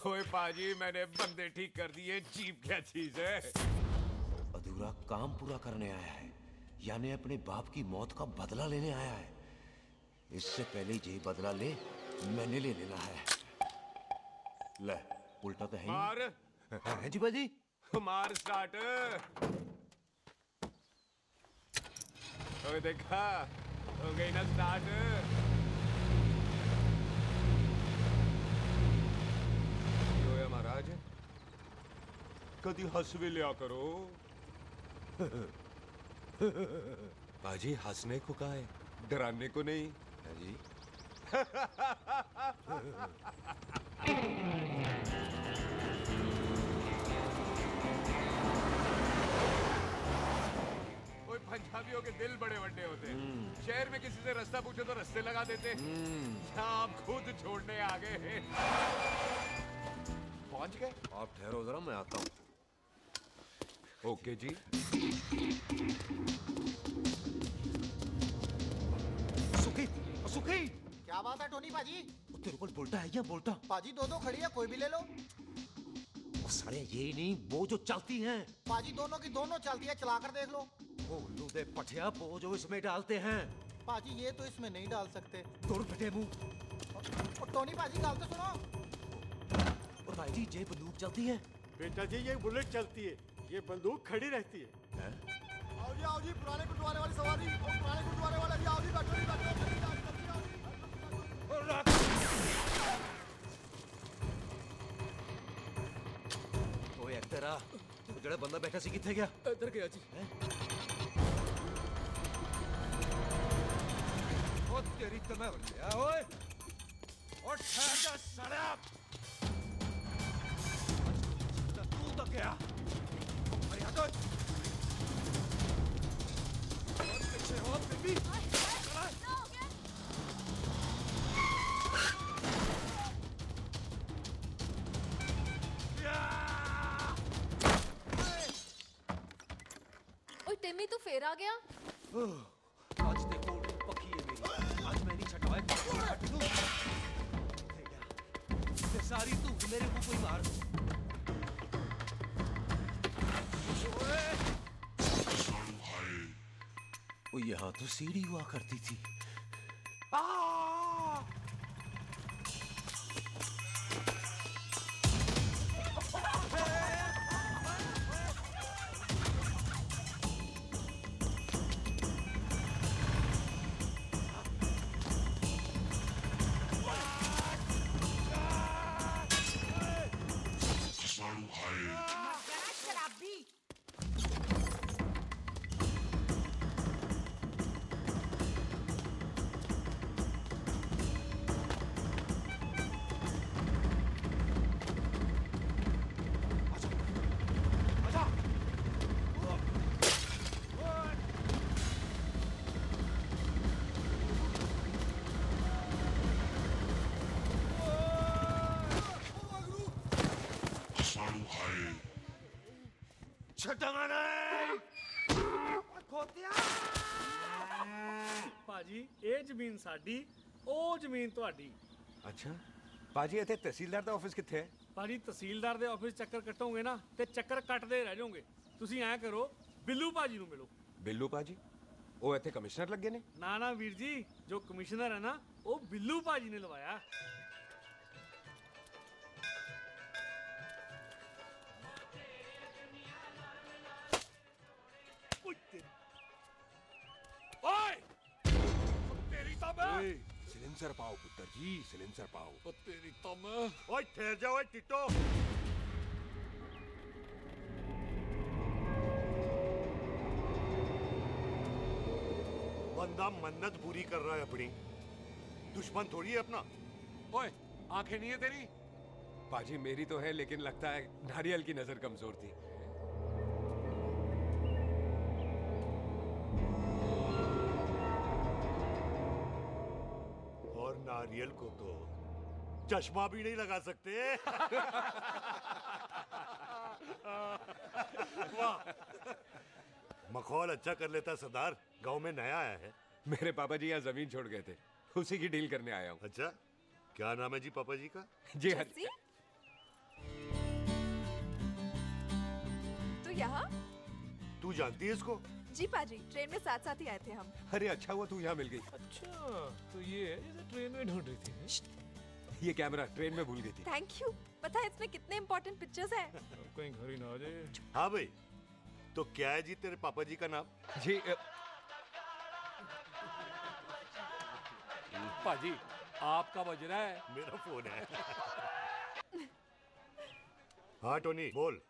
ओए पाजी, मैंने बंदे ठीक कर दिए, जीप क्या चीज है? अधूरा काम पूरा करने आया है, यानी अपने बाप की मौत का बदला लेने आया है। इससे पहले ये बदला ले, मैंने ले लेना है। ले, उल्टा तो है ही। मार। है जी बाजी। मार स्टार्ट। ओए देखा, हो गई ना स्टार्ट। क्यों है महाराज? कभी हंस भी लिया करो। बाजी हंसने को कहा है, डराने को नहीं। है जी। कोई पंजाबियों के दिल बड़े बड़े होते हैं। शहर में किसी से रास्ता पूछो तो रास्ते लगा देते। आप खुद छोड़ने आ गए। पहुंच गए? आप ठहरो जरा, मैं आता हूँ। ओके जी। सुखी, सुखी। क्या बात है टोनी पाजी? तेरे को बोलता है या बोलता? पाजी दो खड़ी है, कोई भी ले लो। सारे ये नहीं, वो जो चलती हैं। पाजी दोनों की दोनों चलती है, चला कर देख लो। वो लूदे पठिया, वो जो इसमें डालते हैं। पाजी ये तो इसमें नहीं डाल सकते। तोड़ फटे मुंह। और टोनी पाजी गाल तो सुनो। और भाई जी ये बंदूक चलती है? बेटा जी ये बुलेट चलती है, ये बंदूक खड़ी रहती है। आओ जी पुराने गुरुद्वारे वाली सवारी, पुराने गुरुद्वारे वाले जी, आओ जी बैठो जी बैठो। ओए तेरा वो जड़ा बंदा बैठा सी किथे गया? इधर गया जी। ओ तेरी तो मैं लिया ओए। और ठहर जा साला। तू तो गया। अरे हटो। और पीछे हो बेबी। टिम्मी तू फिर आ गया? आज देखो पक्की है मेरी, आज मैं नहीं छटवाए। ये सारी तू मेरे मुंह को ही मार। ओ यहाँ तो सीढ़ी हुआ करती थी। ਛੱਡਾਂਗਾ ਨਹੀਂ ਭਾਜੀ ਇਹ ਜ਼ਮੀਨ ਸਾਡੀ ਉਹ ਜ਼ਮੀਨ ਤੁਹਾਡੀ। ਅੱਛਾ ਬਾਜੀ ਇੱਥੇ ਤਹਿਸੀਲਦਾਰ ਦਾ ਆਫਿਸ ਕਿੱਥੇ ਹੈ? ਭਾਜੀ ਤਹਿਸੀਲਦਾਰ ਦੇ ਆਫਿਸ ਚੱਕਰ ਕੱਟੋਗੇ ਨਾ ਤੇ ਚੱਕਰ ਕੱਟਦੇ ਰਹਿ ਜਾਓਗੇ। ਤੁਸੀਂ ਐਂ ਕਰੋ ਬਿੱਲੂ ਭਾਜੀ ਨੂੰ ਮਿਲੋ। ਬਿੱਲੂ ਭਾਜੀ ਉਹ ਇੱਥੇ ਕਮਿਸ਼ਨਰ ਲੱਗੇ ਨੇ? ਨਾ ਨਾ ਵੀਰ ਜੀ, ਜੋ ਕਮਿਸ਼ਨਰ ਹੈ ਨਾ ਉਹ ਬਿੱਲੂ ਭਾਜੀ ਨੇ ਲਵਾਇਆ। ओए तेरी तो मैं सिलेंसर पाओ पुत्र जी, सिलेंसर पाओ। ओ तेरी तो मैं ओए ठहर जाओ ओए टिट्टो। बंदा मन्नत पूरी कर रहा है अपनी, दुश्मन थोड़ी है अपना। ओए आंखें नहीं है तेरी? बाजी मेरी तो है लेकिन लगता है नारियल की नजर कमजोर थी। और नारियल को तो चश्मा भी नहीं लगा सकते। वाह, मखौल अच्छा कर लेता सरदार। गांव में नया आया है। मेरे पापा जी यहाँ जमीन छोड़ गए थे, उसी की डील करने आया हूँ। अच्छा, क्या नाम है जी पापा जी का? जी हाँ। तू यहाँ? तू जानती है इसको? जी पाजी, ट्रेन में साथ साथ ही आए थे हम। अरे अच्छा हुआ तू यहाँ मिल गई। अच्छा तो ये है जैसे ट्रेन में ढूंढ रही थी। ये कैमरा ट्रेन में भूल गई थी। Thank you. पता है इसमें कितने इम्पोर्टेंट पिक्चर्स हैं? कहीं घर ही ना आ जाए। हाँ भाई, तो क्या है जी तेरे पापा जी का नाम? जी पाजी आपका बज रहा है। मेरा फोन है। हाँ टोनी बोल।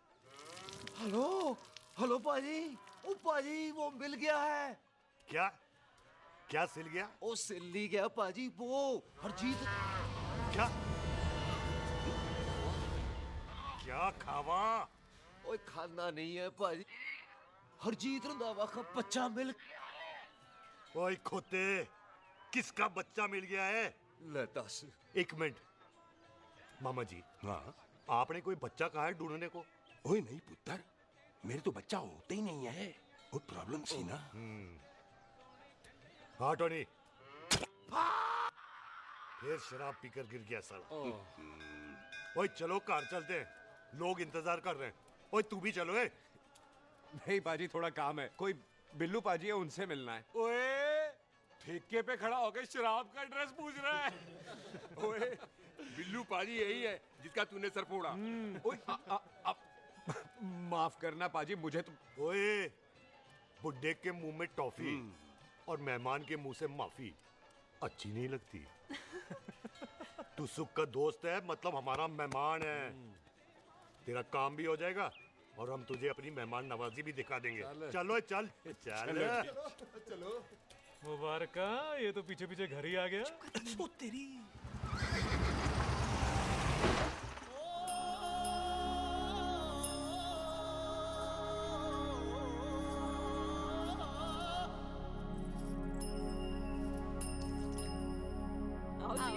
हेलो हेलो पाजी, ओ पाजी वो मिल गया है। क्या क्या सिल गया? ओ सिल ली गया पाजी, वो हरजीत। क्या क्या खावा? ओए खाना नहीं है पाजी, हरजीत रंधावा का बच्चा मिल। ओए खोते, किसका बच्चा मिल गया है? ले दस। एक मिनट मामा जी। हाँ आपने कोई बच्चा कहा है ढूंढने को? ओए नहीं पुत्र, मेरे तो बच्चा होता ही नहीं है। वो प्रॉब्लम सी ना। हाँ टोनी, फिर शराब पीकर गिर गया साला। ओए चलो कार चलते हैं, लोग इंतजार कर रहे हैं। ओए तू भी चलो। नहीं पाजी थोड़ा काम है, कोई बिल्लू पाजी है उनसे मिलना है। ओए ठेके पे खड़ा होकर शराब का एड्रेस पूछ रहा है। ओए बिल्लू पाजी यही है जिसका तूने सर फोड़ा। ओए माफ करना पाजी, मुझे तो। ओए बुड्ढे के मुंह में टॉफी और मेहमान के मुंह से माफी अच्छी नहीं लगती। तू सुख का दोस्त है, मतलब हमारा मेहमान है। तेरा काम भी हो जाएगा और हम तुझे अपनी मेहमान नवाजी भी दिखा देंगे। चलो चल चल चलो। मुबारक, ये तो पीछे पीछे घर ही आ गया। ओ तेरी।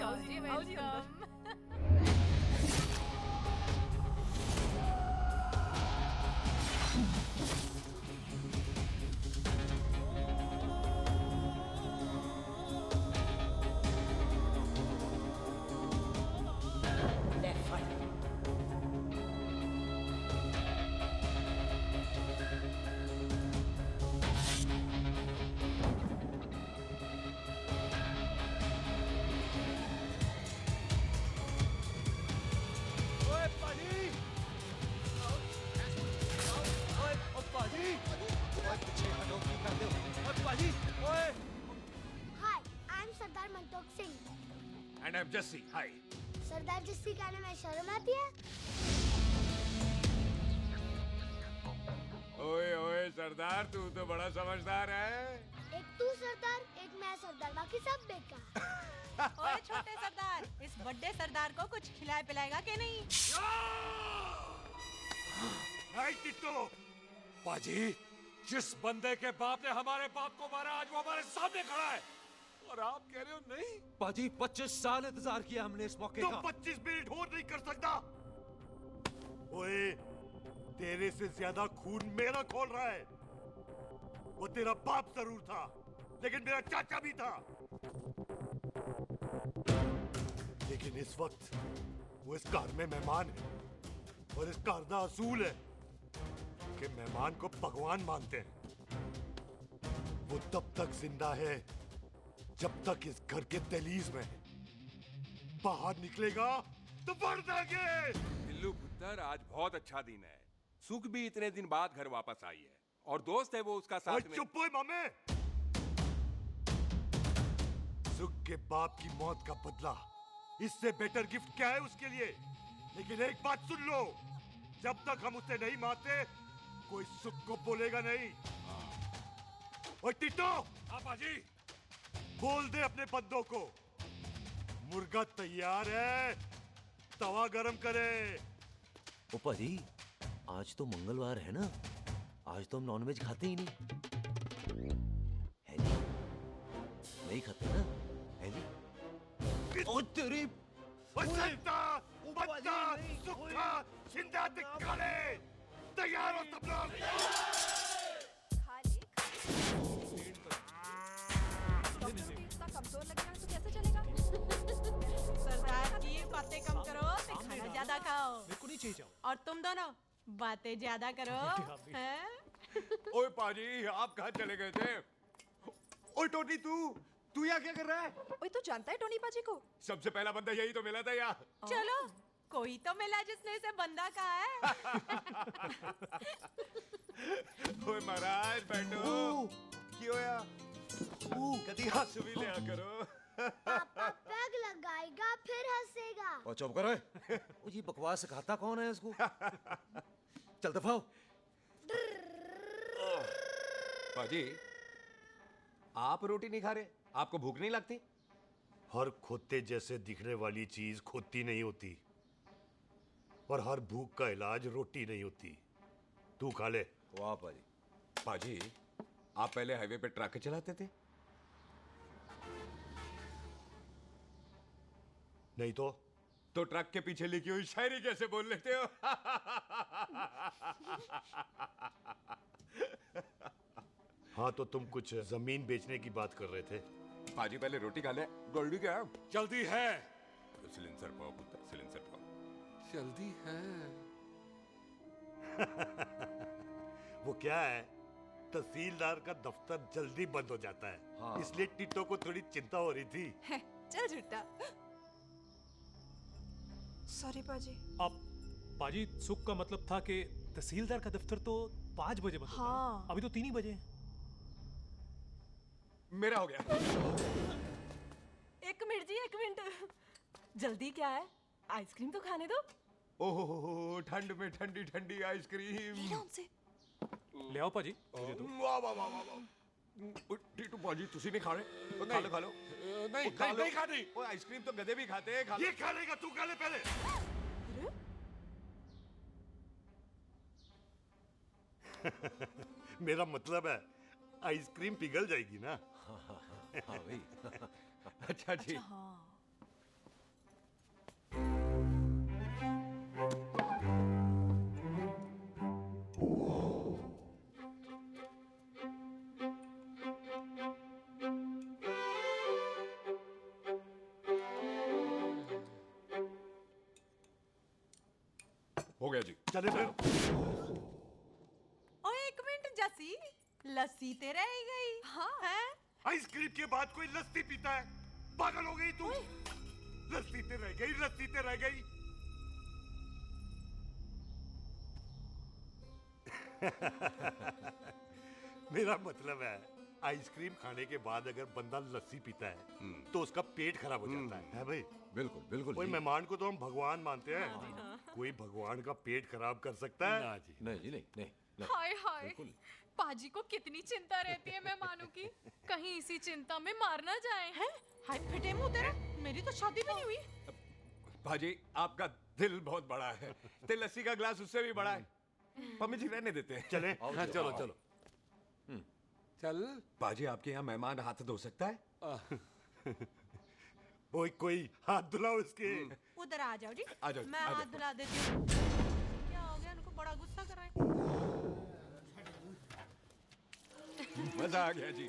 आओ जी welcome. Hi, I am Sardar Mantok Singh. And I am Jassi. Hi. Sardar Jassi कहने में शर्म आती है? ओए ओए सरदार, तू तो बड़ा समझदार है। एक तू सरदार, एक मैं सरदार, बाकी सब बेकार। ओए छोटे सरदार, इस बड़े सरदार को कुछ खिलाए पिलाएगा कि नहीं? टिट्टो, पाजी जिस बंदे के बाप ने हमारे बाप को मारा आज वो हमारे सामने खड़ा है और आप कह रहे हो नहीं? पाजी 25 साल इंतजार किया हमने इस मौके तो का। 25 मिनट और नहीं कर सकता? ओए तेरे से ज्यादा खून मेरा खोल रहा है। वो तेरा बाप जरूर था, लेकिन मेरा चाचा भी था। लेकिन इस वक्त वो इस घर में मेहमान है, और इस घर का असूल है कि मेहमान को भगवान मानते हैं। वो तब तक जिंदा है जब तक इस घर के दहलीज में है। बाहर निकलेगा तो बढ़ देंगे। बिल्लू पुत्र, आज बहुत अच्छा दिन है। सुख भी इतने दिन बाद घर वापस आई है, और दोस्त है वो उसका साथ में। चुप हो मामे। सुख के बाप की मौत का बदला, इससे बेटर गिफ्ट क्या है उसके लिए? लेकिन एक बात सुन लो, जब तक हम उसे नहीं मारते कोई सुख को बोलेगा नहीं। और टिटो, पाजी, बोल दे अपने बंदों को मुर्गा तैयार है, तवा गरम करे। ओ पाजी, आज तो मंगलवार है ना, आज तो हम नॉनवेज खाते ही नहीं है जी, नहीं खाते ना है जी। ओ तेरी बच्चा, बच्चा, सुखा, जिंदा दिखाले, तैयार हो सब लोग। इतना कमजोर लग रहा है तो कैसे चलेगा? सरदार जी बातें कम करो तो खाना ज्यादा खाओ। मेरे को नहीं चाहिए जाओ। और तुम दोनों बातें ज्यादा करो, हैं? ओए पाजी, आप कहाँ चले गए थे? ओए टोनी, तू यहाँ क्या कर रहा है? ओए, तू जानता है टोनी पाजी को? सबसे पहला बंदा यही तो मिला था यहाँ। चलो, कोई तो मिला जिसने इसे बंदा कहा है। ओए महाराज, बैठो। क्यों यार? कभी हंस भी लिया करो। पापा पैग लगाएगा फिर हंसेगा। और चुप करो। ओ ये बकवास सिखाता कौन है इसको? चल दफा हो। पाजी, आप रोटी नहीं खा रहे? आपको भूख नहीं लगती? हर खोते जैसे दिखने वाली चीज खोती नहीं होती, और हर भूख का इलाज रोटी नहीं होती। तू खा ले। वाह पाजी। पाजी, आप पहले हाईवे पे ट्रक चलाते थे? नहीं तो ट्रक के पीछे लिखी हुई शायरी कैसे बोल लेते हो? हाँ, तो तुम कुछ जमीन बेचने की बात कर रहे थे। पाजी, पहले रोटी खा ले। गोल्डी क्या? जल्दी है। सिलेंसर पाओ पुत्र, सिलेंसर पाओ। जल्दी है। वो क्या है, तहसीलदार का दफ्तर जल्दी बंद हो जाता है। हाँ। इसलिए टिट्टो को थोड़ी चिंता हो रही थी। चल झूठा। सॉरी पाजी। अब पाजी, सुख का मतलब था कि तहसीलदार का दफ्तर तो 5 बजे बंद होता है। हाँ। अभी तो 3 ही बजे हैं। मेरा हो गया। एक मिनट जी, एक मिनट। जल्दी क्या है? आइसक्रीम तो खाने दो। ओहो, ठंड में ठंडी ठंडी आइसक्रीम। ले आओ पाजी, मुझे दो। वाह वाह वाह वाह। टीटू पाजी, तुसी नहीं खा रहे? तो खा लो, खा लो। नहीं खानी। वो आइसक्रीम तो गधे भी खाते हैं। ये खा लेगा, तू खा ले पहले। मेरा मतलब है आइसक्रीम पिघल जाएगी ना। हाँ भाई। अच्छा जी। हो गया जी। चले फिर। ओ एक मिनट जसी, लस्सी ते रह गई। हाँ हैं? आइसक्रीम के बाद कोई लस्सी पीता है? पागल हो गई तू? लस्सी ते रह गई, लस्सी ते रह गई। मेरा मतलब है आइसक्रीम खाने के बाद अगर बंदा लस्सी पीता है तो उसका पेट खराब हो जाता है भाई? बिल्कुल बिल्कुल। कोई मेहमान को तो हम भगवान मानते हैं, कोई भगवान का पेट खराब कर सकता है? ना जी, नहीं जी, नहीं। हाय हाय, पाजी को कितनी चिंता रहती है मेहमानों की, कहीं इसी चिंता में मार ना जाए। हैं? हाय फिटे मुंह तेरा, मेरी तो शादी भी नहीं हुई। भाजी, आपका दिल बहुत बड़ा है, ते लस्सी का ग्लास उससे भी बड़ा है। मम्मी जी रहने देते हैं। चले? हाँ, चलो चलो। चल। बाजी, आपके यहाँ मेहमान हाथ धो सकता है? कोई हाथ धुलाओ इसके। उधर आ जाओ जी। आ जाओ, मैं आ जाओ। हाथ धुला देती हूँ। क्या हो गया, उनको बड़ा गुस्सा कर रहे हैं। मजा आ गया जी।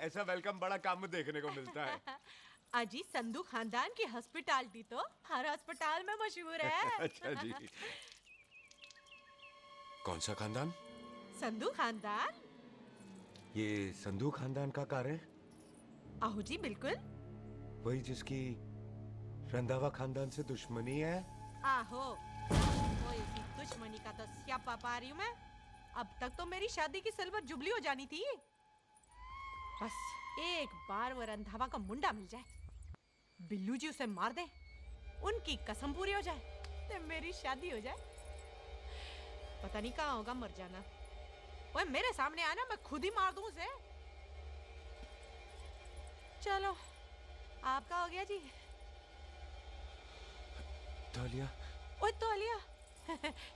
ऐसा वेलकम बड़ा कम देखने को मिलता है। अजी संधू खानदान की हॉस्पिटैलिटी तो हर अस्पताल में मशहूर है। अच्छा जी। कौन सा खानदान? संधू खानदान। ये संधू खानदान का कार है? आहू जी बिल्कुल। वही जिसकी रंधावा खानदान से दुश्मनी है? आहो, वो इसी दुश्मनी का तो स्यापा पा रही हूँ मैं। अब तक तो मेरी शादी की सिल्वर जुबली हो जानी थी। बस एक बार वो रंधावा का मुंडा मिल जाए, बिल्लू जी उसे मार दे, उनकी कसम पूरी हो जाए, तो मेरी शादी हो जाए। पता नहीं कहाँ होगा मर जाना। ओए मेरे सामने आना, मैं खुद ही मार दूं उसे। चलो आपका हो गया जी। तौलिया। ओए तौलिया।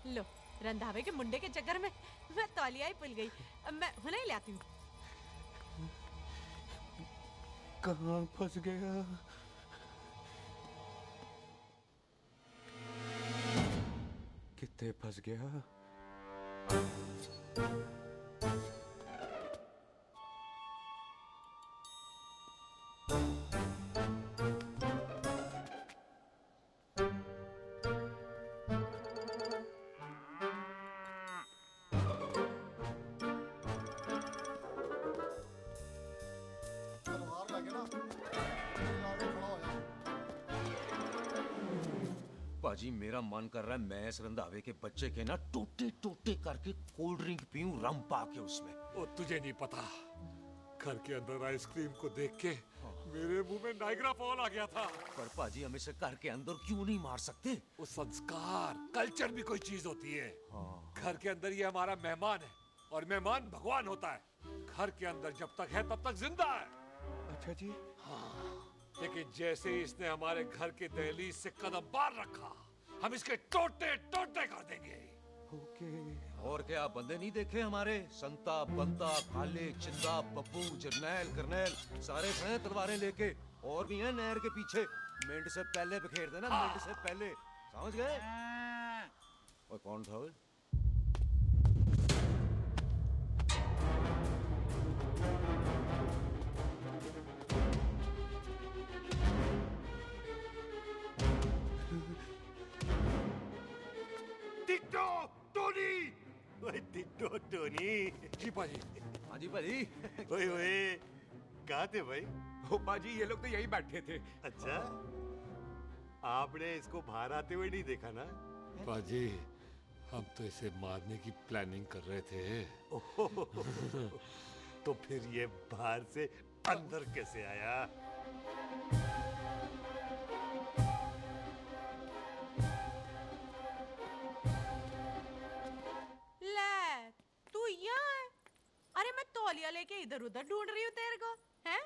लो रंधावे के मुंडे के चक्कर में मैं तौलिया ही भूल गई। अब मैं हुने ही ले आती हूँ। कहाँ फंस गया? कितने फंस गया? पाजी मेरा मन कर रहा है मैं इस रंधावे के बच्चे के ना टोटे टोटे करके कोल्ड ड्रिंक पीऊं, रम पाके उसमें। वो तुझे नहीं पता, घर के अंदर आइसक्रीम को देख के मेरे मुंह में नाइग्रा फॉल आ गया था। पर पाजी हम इसे घर के अंदर क्यों नहीं मार सकते? वो संस्कार कल्चर भी कोई चीज होती है। घर के अंदर ये हमारा मेहमान है और मेहमान भगवान होता है। घर के अंदर जब तक है तब तक जिंदा है। अच्छा जी। हाँ, लेकिन जैसे ही इसने हमारे घर के दहलीज से कदम बाहर रखा, हम इसके टोटे टोटे कर देंगे। ओके। और क्या बंदे नहीं देखे हमारे? संता बंता काले चिंदा बब्बू जरनैल करनैल सारे हैं तलवारें लेके, और भी हैं नहर के पीछे। मिनट से पहले बिखेर देना, मिनट से पहले, समझ गए? और कौन था वो? Ditto Tony. ओए टिट्टो टोनी। जी पाजी। हाँ जी पाजी। ओए ओए कहाँ थे भाई? ओ पाजी ये लोग तो यही बैठे थे। अच्छा, आपने इसको बाहर आते हुए नहीं देखा ना? पाजी हम तो इसे मारने की प्लानिंग कर रहे थे। तो फिर ये बाहर से अंदर कैसे आया? ले तू यहाँ है? अरे मैं तौलिया लेके इधर उधर ढूंढ रही हूँ तेरे को, हैं?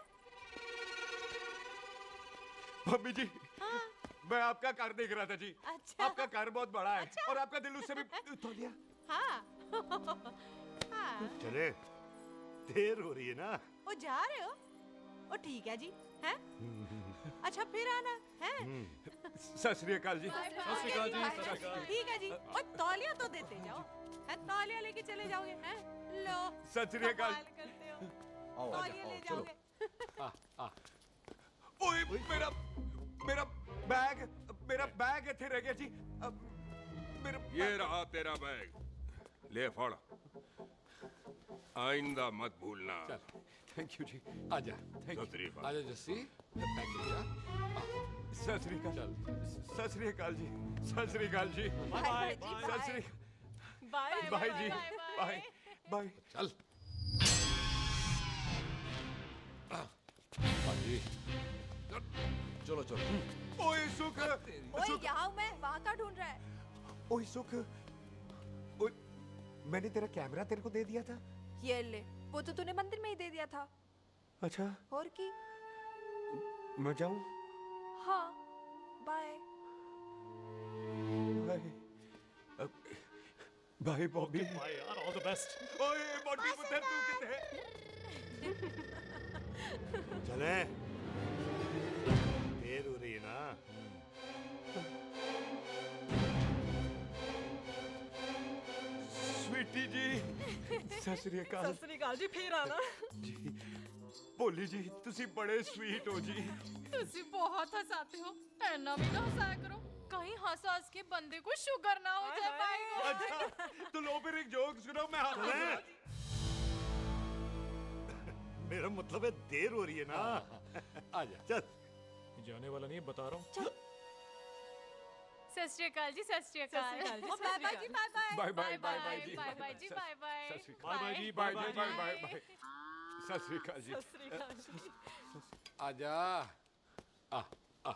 मम्मी जी। हाँ? मैं आपका कार देख रहा था जी। अच्छा। आपका कार बहुत बड़ा है। अच्छा। और आपका दिल उससे भी तौलिया। हाँ। हाँ। चले, देर हो रही है ना? वो जा रहे हो? ओ ठीक है जी, हैं? अच्छा फिर आना, हैं? सत श्री अकाल जी। सत श्री अकाल जी, सत श्री अकाल। ठीक है जी। और तौलिया तो देते जाओ, हैं? तौलिया लेके चले जाओगे, हैं? लो। सत श्री अकाल। कमाल करते हो। तौलिया ले जाओगे। ओए मेरा बैग इथे रह गया जी। ये रहा तेरा बैग, ले फड़। आइंदा मत भूलना। थैंक यू जी। आजा। सत श्री अकाल। आजा जस्सी। बैग ले जा। सत श्री अकाल। सत श्री अकाल जी। सत श्री अकाल जी। बाय सत श्री बाय बाय जी। Bye bye. चल। पाजी चलो चलो। ओए सुख। ओए यहाँ हूँ मैं, वहाँ का ढूंढ रहा है? ओए सुख। ओए मैंने तेरा कैमरा तेरे को दे दिया था। ये ले, वो तो तूने मंदिर में ही दे दिया था। अच्छा। और की? मैं जाऊं? हाँ, bye. Bye. Bye Bobby. Bye यार, ऑल द बेस्ट। ओए बॉबी पुत्र तू किथे? चले, देर हो रही है ना? ਸਤਿ ਸ੍ਰੀ ਅਕਾਲ। ਸਤਿ ਸ੍ਰੀ ਅਕਾਲ ਜੀ, ਫੇਰ ਆਣਾ। ਜੀ ਭੋਲੀ ਜੀ ਤੁਸੀਂ ਬੜੇ ਸਵੀਟ ਹੋ ਜੀ। तुसी बहुत हंसाते हो, ऐना भी ना हंसाया करो, कहीं हंस हंस के बंदे को शुगर ना हो जाए भाई को। अच्छा तो लो फिर एक जोक सुनो, मैं मेरा मतलब है देर हो रही है ना। आजा चल। जाने वाला नहीं, बता रहा हूँ। सत श्री अकाल जी, सत श्री अकाल। ओ, बाय बाय जी, bye bye. Bye bye bye bye जी, बाय बाय जी, बाय बाय। सत श्री अकाल। बाय जी, bye bye bye bye bye. सत श्री अकाल जी। सत श्री अकाल जी। आजा। आ आ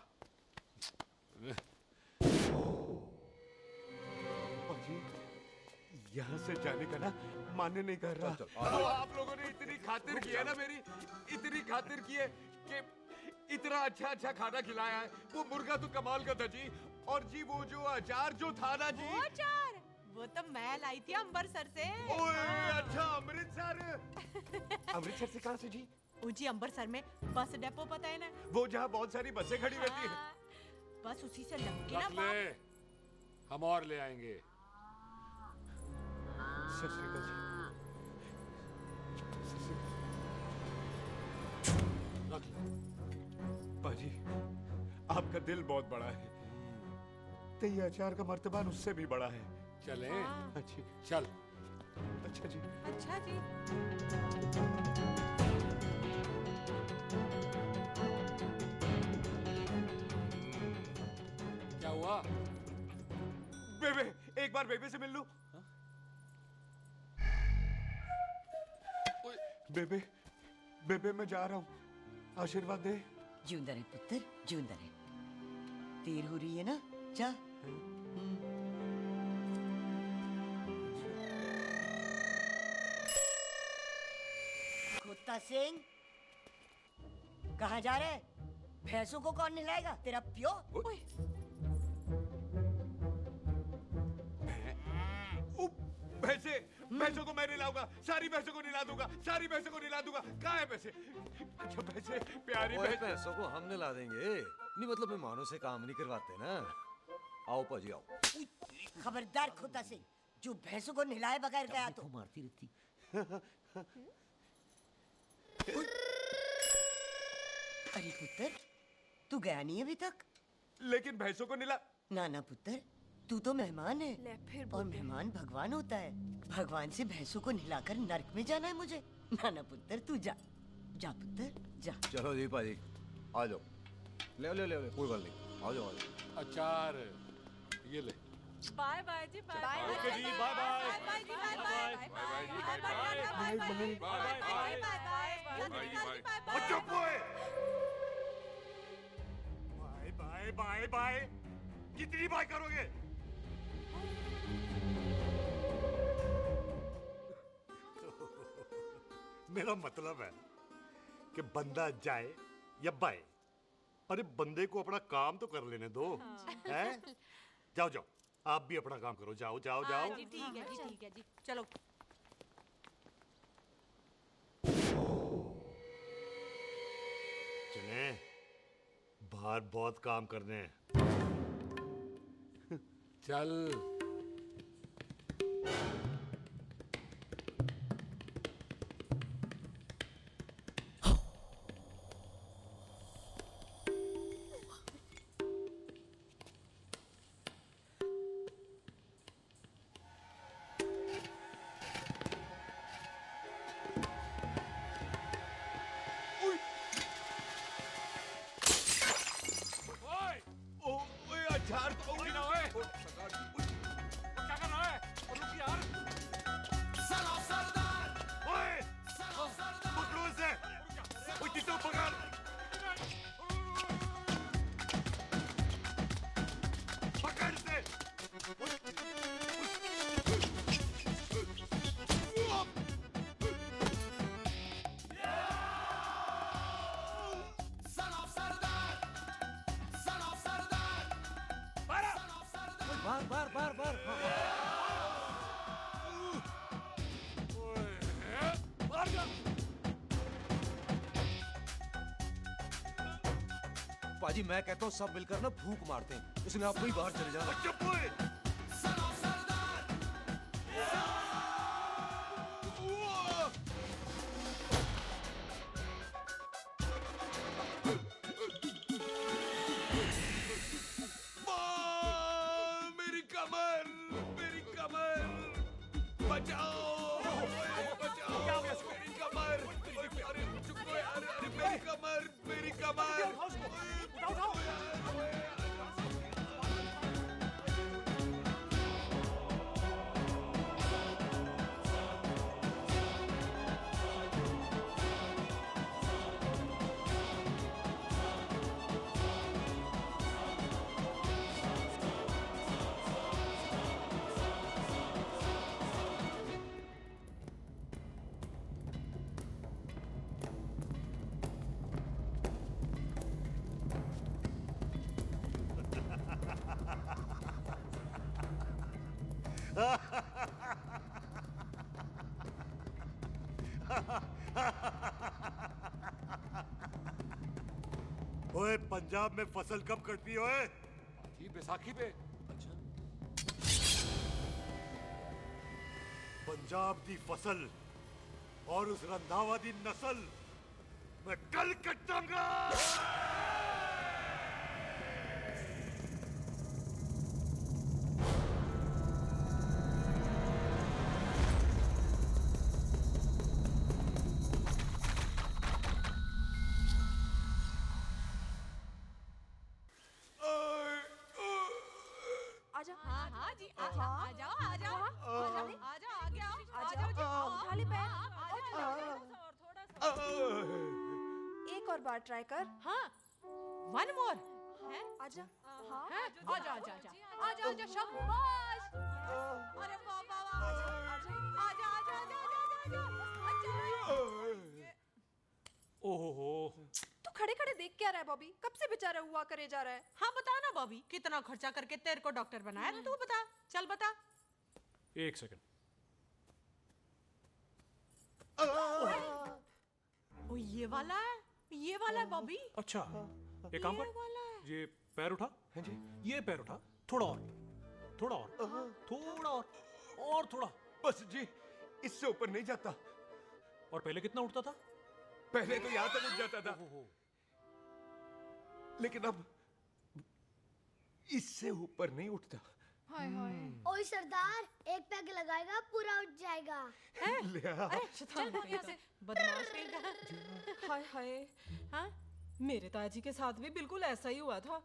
जी यहाँ से जाने का ना मान्य नहीं कर रहा। तो आप लोगों ने इतनी खातिर की है ना मेरी, इतनी खातिर की है कि इतना अच्छा अच्छा खाना खिलाया है। वो मुर्गा तो कमाल का था जी, और जी वो जो अचार जो था ना जी। वो अचार वो तो मैं लाई थी अमृतसर से। ओए अच्छा अमृतसर। अमृतसर से कहाँ से जी? जी अमृतसर में बस डिपो पता है ना, वो जहाँ बहुत सारी बसें खड़ी रहती है। बस उसी से लग के ना रख ले, हम और ले आएंगे। सत श्री अकाल जी। रख ले। पाजी आपका दिल बहुत बड़ा है, तो ये अचार का मर्तबान उससे भी बड़ा है। चलें? अच्छी चल। अच्छा जी। अच्छा जी। क्या हुआ? बेबे एक बार बेबे से मिल लूं। बेबे बेबे मैं जा रहा हूँ, आशीर्वाद दे। जिंदा रहे पुत्र, जिंदा रहे। देर हो रही है ना, जा। खोता सिंह, कहाँ जा रहे? भैंसों को कौन नहलाएगा? तेरा प्यो? भैंसों को मैं नहलाऊंगा, सारी भैंसों को नहला दूंगा, सारी भैंसों को नहला दूंगा। कहाँ है भैंसे? अच्छा भैंसे, प्यारी भैंसे। पैसों को हम नहला देंगे, नहीं मतलब मेहमानों से काम नहीं करवाते ना। आओ पाजी आओ। खबरदार खोता सिंह, जो भैंसों को नहलाए बगैर गया तो मारती रहती। अरे पुत्र, तू गया नहीं अभी तक? लेकिन भैंसों को नहला। ना ना पुत्र, तू तो मेहमान है, और मेहमान भगवान होता है। भगवान से भैंसों को नहलाकर नरक में जाना है मुझे? ना ना पुत्र, तू जा, जा पुत्र, जा। चलो जी पाजी, आ जाओ। ले ले ले ले, कोई बात नहीं, आ जाओ आ जाओ। अचार ये ले। बाय बाय जी, bye bye. Okay ji, bye bye. Bye bye जी, बाय बाय। बाय बाय जी, बाय बाय। Bye bye. चुप हुए। Bye bye bye bye. कितनी बाय करोगे? मेरा मतलब है कि बंदा जाए या बाय, अरे बंदे को अपना काम तो कर लेने दो। हैं? जाओ जाओ, आप भी अपना काम करो। जाओ जाओ जाओ। जी ठीक है जी, ठीक है जी, चलो। चले, बाहर बहुत काम करने हैं। चल। अचार तो होगी ना। क्या कर रहा है? रुक यार। पकड़ो इसे। टिट्टू पकड़। पकड़ इसे। बार बार बार पाजी मैं कहता हूँ सब मिलकर ना फूंक मारते हैं, इसलिए आप ही बाहर चले जाना। चुप हुए। बचाओ मेरी कमर अरे चुप यार अरे मेरी कमर ओए पंजाब में फसल कब कटती है ओए? जी बैसाखी पे। पंजाब दी फसल और उस रंधावा दी नस्ल मैं कल कटांगा। आजा हाँ हाँ जी आ जाओ आ जाओ आ जाओ आ जाओ आगे आओ आ जाओ जी उठा ले पैर एक और बार ट्राई कर। हाँ वन मोर है आजा हाँ आजा आजा आजा आजा आजा शाबाश अरे वाह वाह वाह आजा आजा आजा आजा आजा ओहो तू खड़े खड़े देख क्या रहा है बॉबी? कब से बेचारा हुआ करे जा रहा है? हाँ बता ना बॉबी कितना खर्चा करके तेरे को डॉक्टर बनाया तू बता चल बता। एक सेकंड। ओ ये वाला है बॉबी। अच्छा एक काम कर ये पैर उठा। हाँ जी ये पैर उठा थोड़ा और थोड़ा और थोड़ा और थोड़ा बस जी इससे ऊपर नहीं जाता। और पहले कितना उठता था? पहले तो यहां तक उठ जाता था लेकिन अब इससे ऊपर नहीं उठता। हाय हाय ओए सरदार एक पैग लगाएगा पूरा उठ जाएगा। ले आ। चल भाग यहाँ से बदमाश कहीं का। हाय हाय हाँ मेरे ताजी के साथ भी बिल्कुल ऐसा ही हुआ था।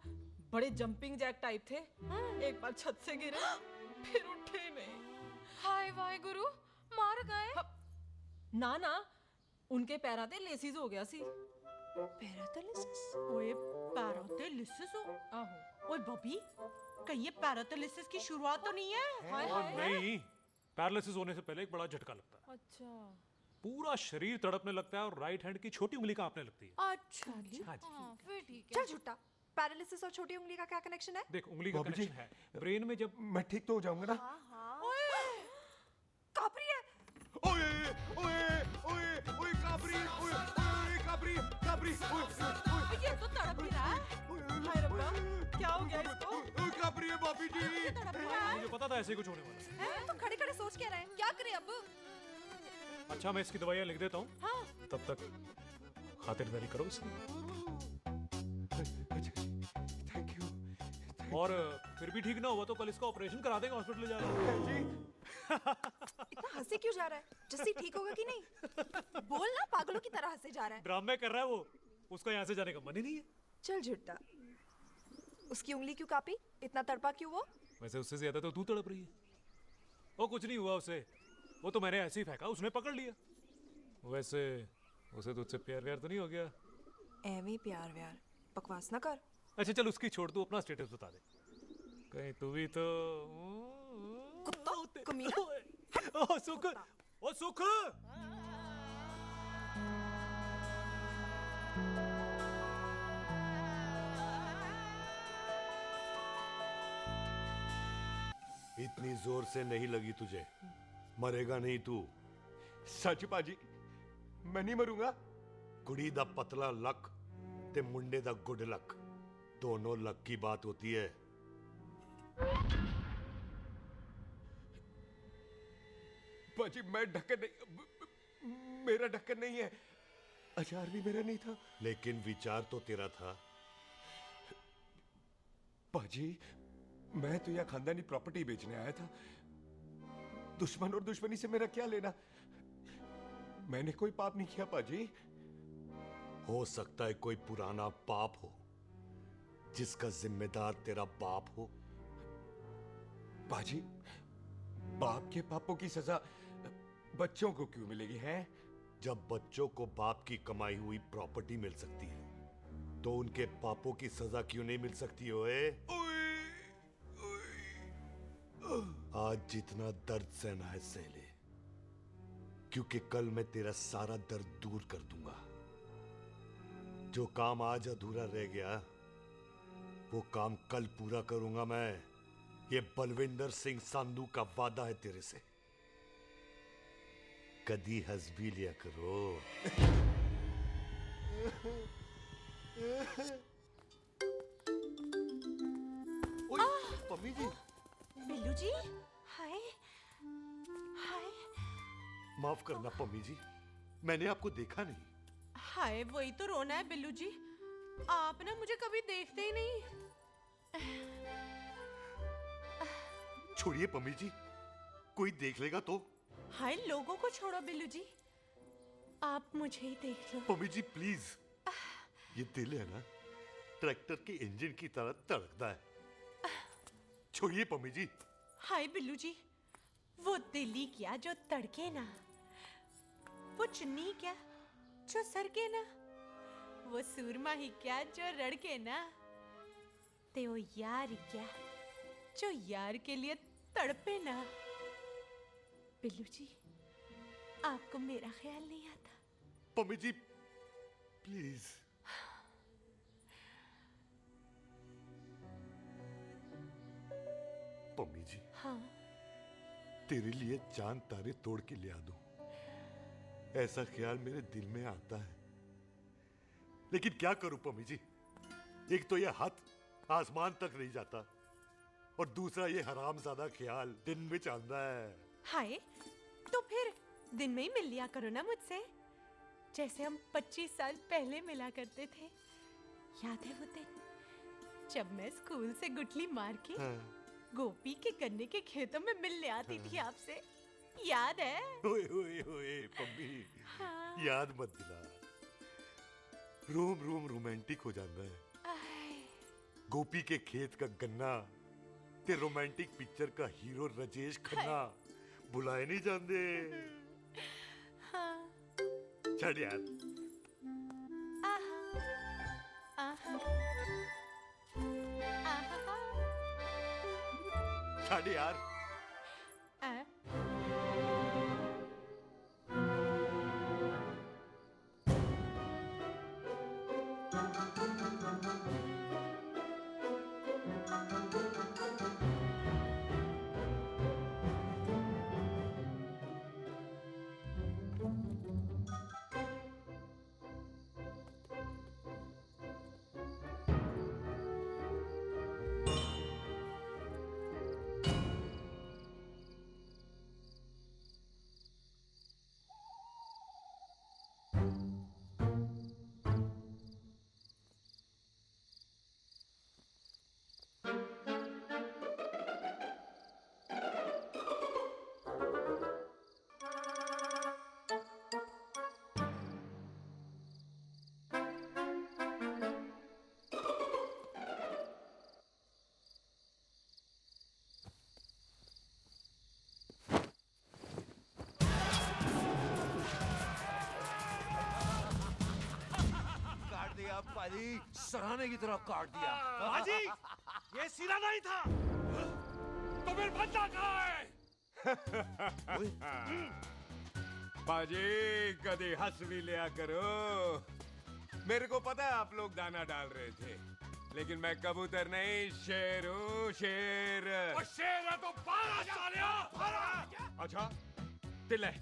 बड़े जंपिंग जैक टाइप थे। एक बार छत से गिरे फिर उठे नहीं। हाय वाहे गुरु मार गए ना ना उनके पैरा ते लेसिस हो गया सी। पैरालिसिस ओए पैरालिसिस हो आहो ओए बॉबी कहीं ये पैरालिसिस की शुरुआत तो नहीं है? हाय और नहीं पैरालिसिस होने से पहले एक बड़ा झटका लगता है। अच्छा पूरा शरीर तड़पने लगता है और राइट हैंड की छोटी उंगली कांपने लगती है। अच्छा जी हाँ जी फिर ठीक है। चल झूठा पैरालिसिस और छोटी उंगली का क्या कनेक्शन है? देख उंगली का बॉबी जी, कनेक्शन है ब्रेन में जब मैं ठीक तो हो जाऊंगा ना? कापरी है। ओए ओए ओए ओए काबरी ओए ओए काबरी काबरी ओए ये तो तड़प ही रहा है। हाय रब्बा क्या हो गया इसको? ओए काबरी है बॉबी जी। मुझे पता था ऐसे ही कुछ होने वाला है। तो खड़े खड़े सोच क्या रहे हैं? क्या करें अब? अच्छा मैं इसकी दवाइयाँ लिख देता हूँ। हाँ तब तक खातिरदारी करो इसकी। Thank you. और फिर भी ठीक ना हुआ तो कल इसका ऑपरेशन करा देंगे हॉस्पिटल ले जाकर। इतना हंसे क्यों जा रहा है? जस्सी ठीक होगा कि नहीं? बोल ना पागलों की तरह हंसे जा रहा है। ड्रामे कर रहा है वो। उसका यहाँ से जाने का मन ही नहीं है। चल झूठा उसकी उंगली क्यों कापी? इतना तड़पा क्यों वो? वैसे उससे ज्यादा तो तू तड़प रही है। वो कुछ नहीं हुआ उसे। वो तो मैंने ऐसे ही फेंका उसने पकड़ लिया। वैसे उसे तुझसे प्यार व्यार तो नहीं हो गया? एਵੇਂ प्यार व्यार बकवास ना कर। अच्छा चल उसकी छोड़ तू अपना स्टेटस बता दे। कहीं तू भी तो कुत्ता कमीना। ओ सुख ओ सुख इतनी जोर से नहीं लगी तुझे। मरेगा नहीं तू। सच पाजी मैं नहीं मरूंगा। कुड़ी दा पतला लक ते मुंडे दा गुड लक दोनों लक की बात होती है। पाजी मैं ढक्कन नहीं मेरा ढक्कन नहीं है। अचार भी मेरा नहीं था। लेकिन विचार तो तेरा था। पाजी मैं तो यहाँ खानदानी प्रॉपर्टी बेचने आया था। दुश्मन और दुश्मनी से मेरा क्या लेना? मैंने कोई पाप नहीं किया पाजी। हो सकता है कोई पुराना पाप हो जिसका जिम्मेदार तेरा बाप हो। पाजी, बाप के पापों की सजा बच्चों को क्यों मिलेगी है? जब बच्चों को बाप की कमाई हुई प्रॉपर्टी मिल सकती है तो उनके पापों की सजा क्यों नहीं मिल सकती? ओए आज जितना दर्द सहना है सह ले, क्योंकि कल मैं तेरा सारा दर्द दूर कर दूंगा। जो काम आज अधूरा रह गया वो काम कल पूरा करूंगा मैं। ये बलविंदर सिंह संधू का वादा है तेरे से। कदी हंस भी लिया करो। मम्मी जी। बिल्लू जी, हाय हाय। माफ करना पम्मी जी, मैंने आपको देखा नहीं। हाय, वही तो रोना है बिल्लू जी। आप ना मुझे कभी देखते ही नहीं। छोड़िए पम्मी जी, कोई देख लेगा तो। हाय, लोगों को छोड़ो बिल्लू जी, आप मुझे ही देख लो। पम्मी जी प्लीज, ये दिल है ना, ट्रैक्टर के इंजन की तरह तड़कता है। छोड़िए पम्मी जी। हाय बिल्लू जी, वो दिल्ली क्या जो तड़के ना, वो चुन्नी क्या जो सरके ना, वो सूरमा ही क्या जो रड़के ना, ते वो यार ही क्या जो यार के लिए तड़पे ना। बिल्लू जी, आपको मेरा ख्याल नहीं आता? पम्मी जी प्लीज। पम्मी जी, हाँ, तेरे लिए चांद तारे तोड़ के ले आ दूं, ऐसा ख्याल मेरे दिल में आता है। लेकिन क्या करूं पम्मी जी, एक तो ये हाथ आसमान तक नहीं जाता और दूसरा ये हरामजादा ख्याल दिन में चांदा है। हाय, तो फिर दिन में ही मिल लिया करो ना मुझसे, जैसे हम 25 साल पहले मिला करते थे। याद है वो दिन जब मैं स्कूल से गुठली मार के गोपी के गन्ने के खेतों में मिलने आती थी आपसे? याद है? ओए ओए ओए पम्मी, हाँ। याद मत दिला, रोम रोम रोमांटिक हो जाता है। गोपी के खेत का गन्ना ते रोमांटिक पिक्चर का हीरो राजेश खन्ना बुलाए नहीं जाते। हाँ। छड़ यार। छड़ यार। पाजी, सराहने की तरह काट दिया। पाजी, ये सिरा नहीं था। तो फिर बंदा कहाँ है? पाजी, कभी हंस भी लिया करो। मेरे को पता है आप लोग दाना डाल रहे थे, लेकिन मैं कबूतर नहीं, शेर हूँ, शेर। शेर है तो बाहर आ सालिया। अच्छा, दिल है।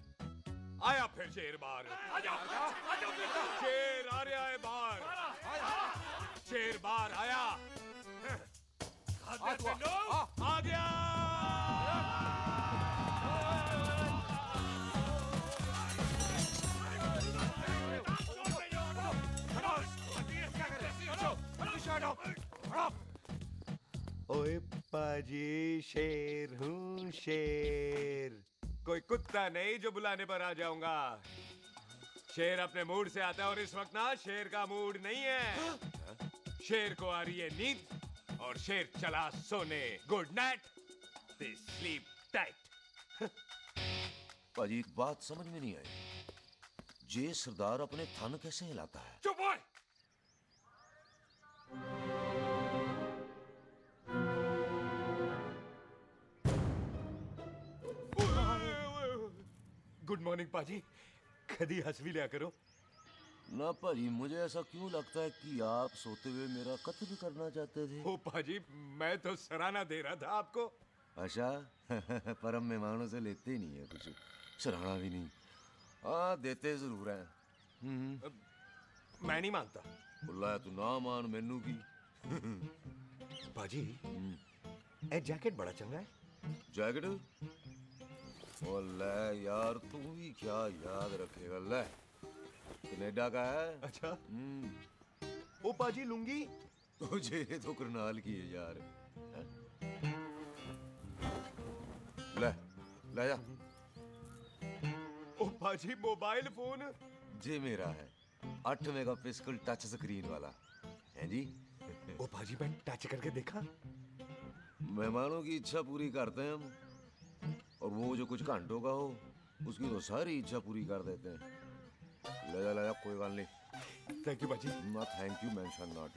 आया फिर शेर बाहर। शेर आ रहा है बाहर। शेर बाहर आया। आ गया। ओए पाजी, शेर हूँ शेर। कोई कुत्ता नहीं जो बुलाने पर आ जाऊंगा। शेर अपने मूड से आता है और इस वक्त ना शेर का मूड नहीं है। शेर को आ रही है नींद और शेर चला सोने। Good night, they sleep tight. पाजी एक बात समझ में नहीं आई, जे सरदार अपने थन कैसे हिलाता है? चुप हो। गुड मॉर्निंग पाजी, कभी हंस भी लिया करो। ना पाजी, मुझे ऐसा क्यों लगता है कि आप सोते हुए मेरा कत्ल करना चाहते थे? ओ पाजी, मैं तो सराहना दे रहा था आपको। अच्छा पर हम मेहमानों से लेते ही नहीं है कुछ, सराहना भी नहीं। हाँ देते जरूर हैं। मैं नहीं मानता। बुलाया तू ना मान, मैनू की। पाजी ए जैकेट बड़ा चंगा है। जैकेट? ओ ले यार, तू भी क्या याद रखेगा। ले कनाडा का है। अच्छा। ओ पाजी लुंगी तुझे तो करनाल की है यार। हैं? ले ले जा। ओ पाजी मोबाइल फोन जे मेरा है, 8 मेगापिक्सल टच स्क्रीन वाला है जी। ओ पाजी मैं टच करके देखा। मेहमानों की इच्छा पूरी करते हैं हम, और वो जो कुछ घंटों का हो उसकी तो सारी इच्छा पूरी कर देते हैं। ले जा कोई बात नहीं। थैंक यू बाजी। ना थैंक यू मेंशन नॉट।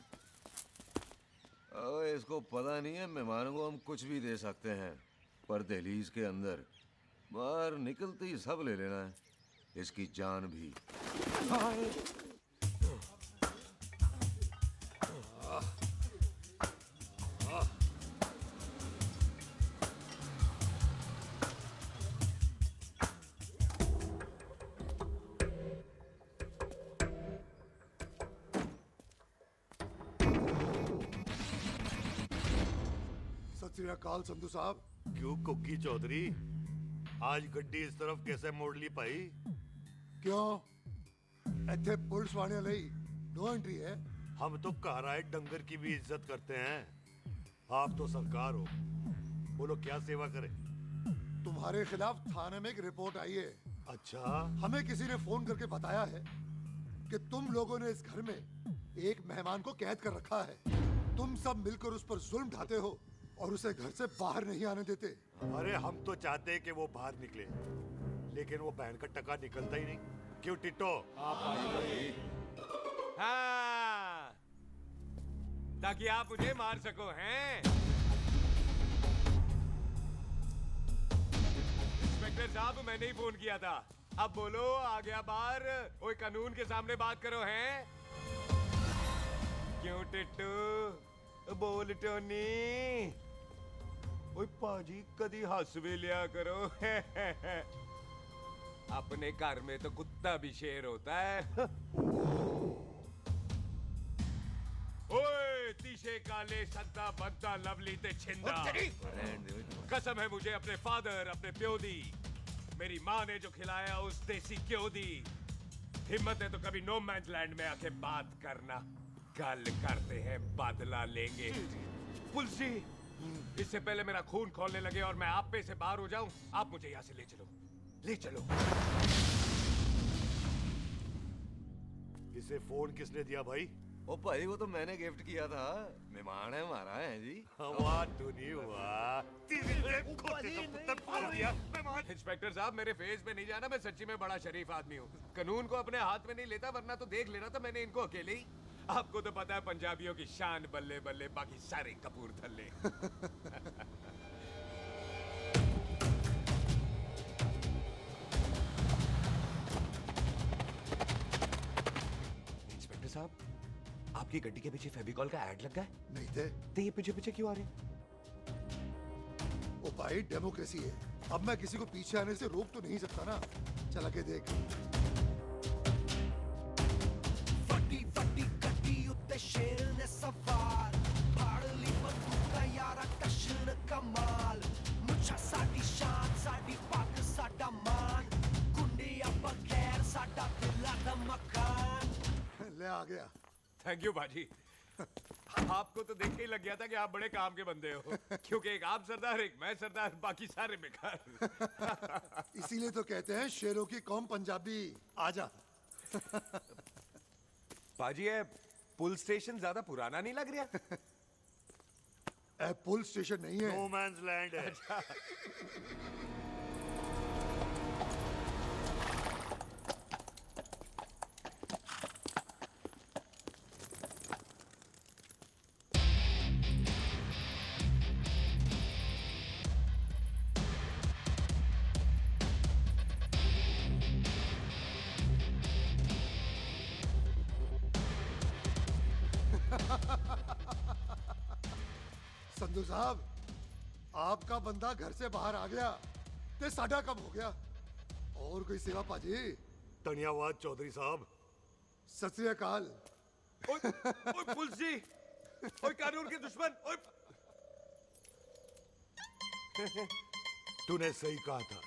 इसको पता नहीं है मेहमानों को हम कुछ भी दे सकते हैं, पर दहलीज के अंदर बाहर निकलते ही सब ले लेना है, इसकी जान भी। सत श्री अकाल संधू साहब। क्यों कुक्की चौधरी, आज गड्डी इस तरफ कैसे मोड़ ली पाई? क्यों इत्थे पुलिस वाले ਲਈ नो एंट्री है। हम तो घर आए डंगर की भी इज्जत करते हैं। आप तो सरकार हो, बोलो क्या सेवा करें? तुम्हारे खिलाफ थाने में एक रिपोर्ट आई है। अच्छा। हमें किसी ने फोन करके बताया है कि तुम लोगों ने इस घर में एक मेहमान को कैद कर रखा है। तुम सब मिलकर उस पर जुल्म ढाते हो और उसे घर से बाहर नहीं आने देते। अरे हम तो चाहते हैं कि वो बाहर निकले, लेकिन वो बहन का टका निकलता ही नहीं। क्यों टिट्टो? हाँ, ताकि आप मुझे मार सको। हैं इंस्पेक्टर साहब, मैंने ही फोन किया था। अब बोलो, आ गया बाहर? ओए कानून के सामने बात करो। हैं क्यों टिट्टू? बोल टोनी। ओए पाजी कदी हंस भी लिया करो। अपने घर में तो कुत्ता भी शेर होता है। ओए तीशे काले संता बनता लवली ते छिंदा। कसम है मुझे अपने फादर, अपने प्यो दी, मेरी माँ ने जो खिलाया उस देसी क्यों दी। हिम्मत है तो कभी नो मैंस लैंड में आके बात करना। कल करते हैं, बदला लेंगे। पुलिस जी, इससे पहले मेरा खून खोलने लगे और मैं आप पे से बाहर हो जाऊं, आप मुझे यहाँ से ले चलो, ले चलो। इसे फोन किसने दिया भाई? ओ भाई वो तो मैंने गिफ्ट किया था, मेहमान है हमारा है जी। वाह टोनी वाह। इंस्पेक्टर साहब, मेरे फेस पे नहीं जाना, मैं सच्ची में बड़ा शरीफ आदमी हूँ। कानून को अपने हाथ में नहीं लेता, वरना तो देख लेना था मैंने इनको अकेले ही। आपको तो पता है पंजाबियों की शान बल्ले बल्ले, बाकी सारे कपूरथल्ले। इंस्पेक्टर साहब, आपकी गड्डी के पीछे फेविकॉल का ऐड लग गया है? नहीं थे। तो ये पीछे पीछे क्यों आ रहे हैं? ओ भाई, डेमोक्रेसी है। अब मैं किसी को पीछे आने से रोक तो नहीं सकता ना। चला के देख। फटी फटी गड्डी उत्ते शेर ने सवार, फाड़ ली बंदूका यारा टशन कमाल। मुझा साडी शान, साडी पग, साडा मान, गुंडिया बगैर साडा दिला दा मकान। ले आ गया। थैंक यू बाजी। आपको तो देख के ही लग गया था कि आप बड़े काम के बंदे हो, क्योंकि एक आप सरदार, एक मैं सरदार, बाकी सारे बेकार। इसीलिए तो कहते हैं शेरों की कौम पंजाबी। आजा। पाजी, ये पुल स्टेशन ज्यादा पुराना नहीं लग रहा? पुल स्टेशन नहीं है, नो मैंस लैंड है। संधू साहब, आपका बंदा घर से बाहर आ गया ते साडा कब हो गया? और कोई सेवा पाजी? धन्यवाद चौधरी साहब। सत श्री अकाल। ओए पुलिस जी, ओए कानून के दुश्मन, ओए। तूने सही कहा था,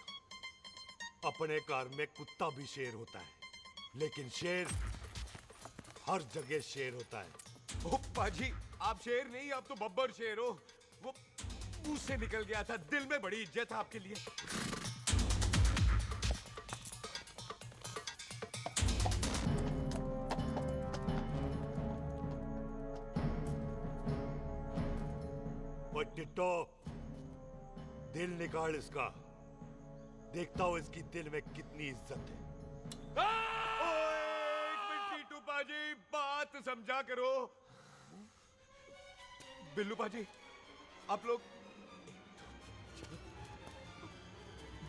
अपने घर में कुत्ता भी शेर होता है, लेकिन शेर हर जगह शेर होता है। ओ पाजी, आप शेर नहीं, आप तो बब्बर शेर हो। वो मुंह से निकल गया था, दिल में बड़ी इज्जत है आपके लिए। और टिट्टो, दिल निकाल इसका, देखता हूं इसकी दिल में कितनी इज्जत है। एक मिनट टीटू पाजी, बात समझा करो। बिल्लू पाजी, आप लोग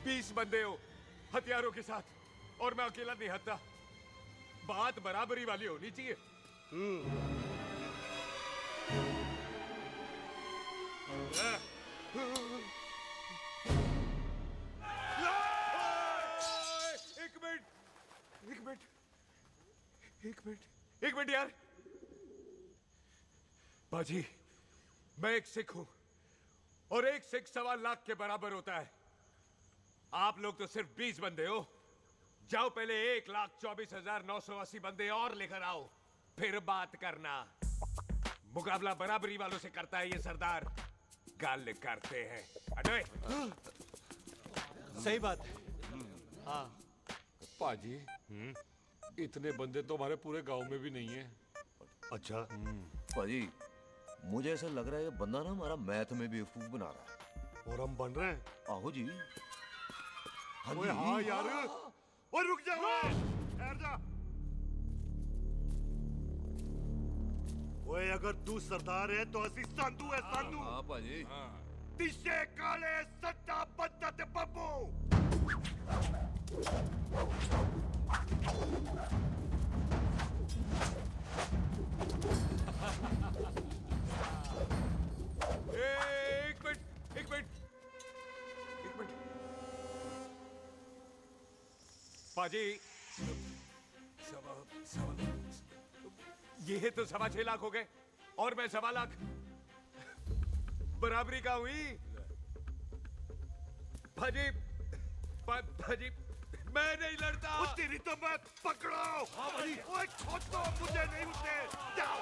20 बंदे हो हथियारों के साथ, और मैं अकेला नहीं हटता। बात बराबरी वाली होनी चाहिए। एक मिनट यार। बाजी, मैं एक सिख हूं, और एक सिख 1.25 लाख के बराबर होता है। आप लोग तो सिर्फ 20 बंदे हो। जाओ पहले 1,24,980 बंदे और लेकर आओ, फिर बात करना। मुकाबला बराबरी वालों से करता है ये सरदार, गाल करते हैं। अरे सही बात है। हाँ पाजी, इतने बंदे तो हमारे पूरे गांव में भी नहीं है। अच्छा पाजी, मुझे ऐसा लग रहा है ये बंदा ना हमारा मैथ में बेवकूफ बना रहा है। और हम बन रहे हैं? आहो जी। हाँ ओए जी। हाँ यार, और रुक जा, ठहर जा। ओए अगर तू सरदार है तो असी संधू है, संधू। हाँ पाजी। तिशे काले सट्टा बद्दा ते बब्बू। एक मिनट। पाजी, ये तो 6.25 लाख हो गए, और मैं 1.25 लाख। बराबरी का हुई। भाजी, मैं नहीं लड़ता। तेरी तो मैं पकड़ो। हाँ भाई। ओए खोद दो, मुझे नहीं उठने। जाओ।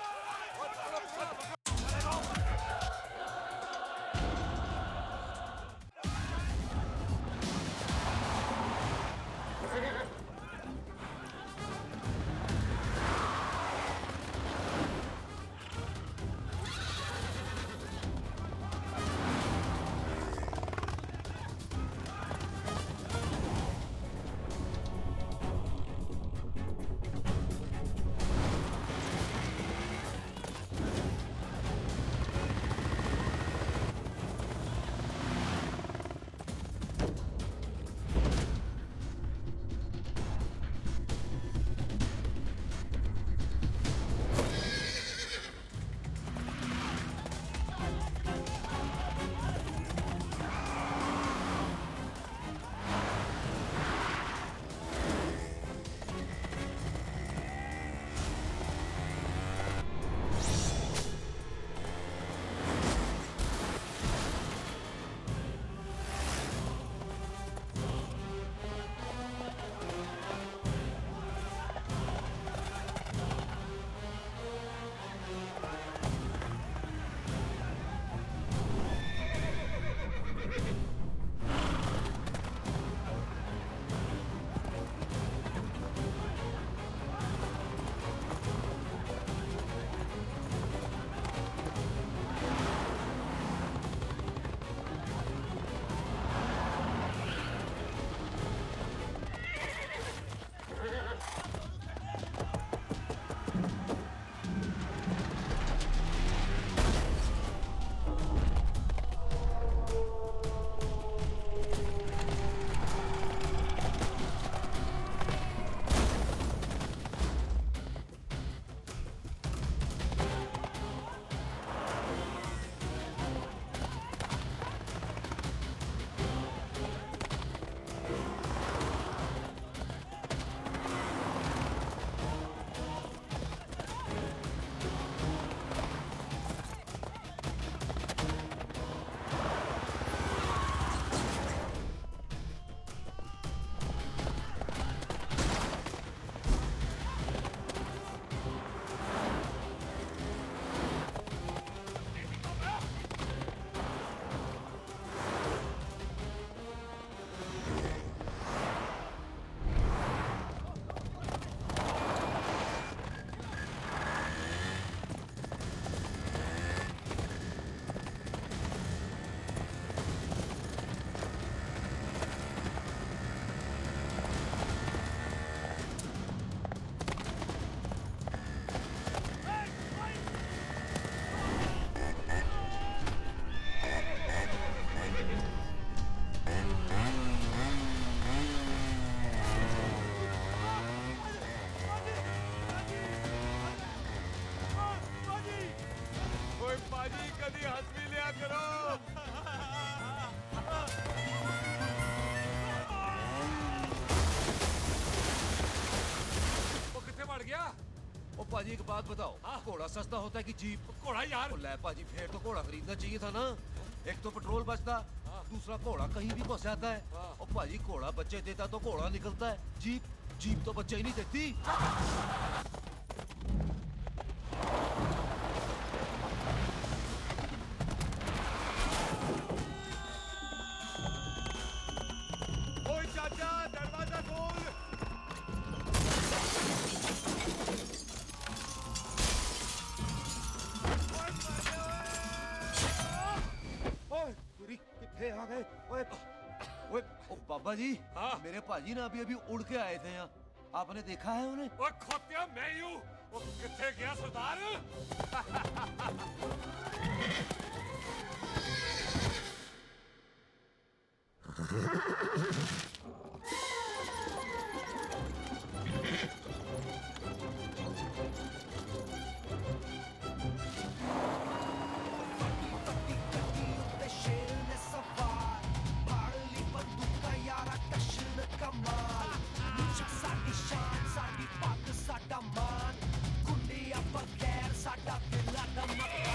पाजी एक बात बताओ, घोड़ा सस्ता होता है कि जीप? घोड़ा यार। ले पाजी, फिर तो घोड़ा खरीदना चाहिए था ना। एक तो पेट्रोल बचता, दूसरा घोड़ा कहीं भी फंस जाता है। और पाजी घोड़ा बच्चे देता तो घोड़ा निकलता है, जीप तो बच्चे ही नहीं देती। ओए चाचा, दरवाजा खोल। ओए मेरी कितने आ गए? ओए ओए ओ बाबा जी, मेरे पाजी ना अभी उड़ के आए थे यहाँ, आपने देखा है उन्हें? ओए खोतिया मैं ही हूँ। वो कितने गया सरदार? ਉੱਤੇ ਸ਼ੇਰ ਨੇ ਸਵਾਰ ਫੜ ਲਈ ਬੰਦੂਕਾਂ ਯਾਰਾ ਟਸ਼ਨ ਕਮਾਲ ਮੁੱਛ ਸਾਡੀ ਸ਼ਾਨ ਸਾਡੀ ਪੱਗ ਸਾਡਾ ਮਾਨ ਗੁੰਡਿਆਂ ਬਗੈਰ ਸਾਡਾ ਦਿਲਾਂ ਦਾ ਮਕਾਨ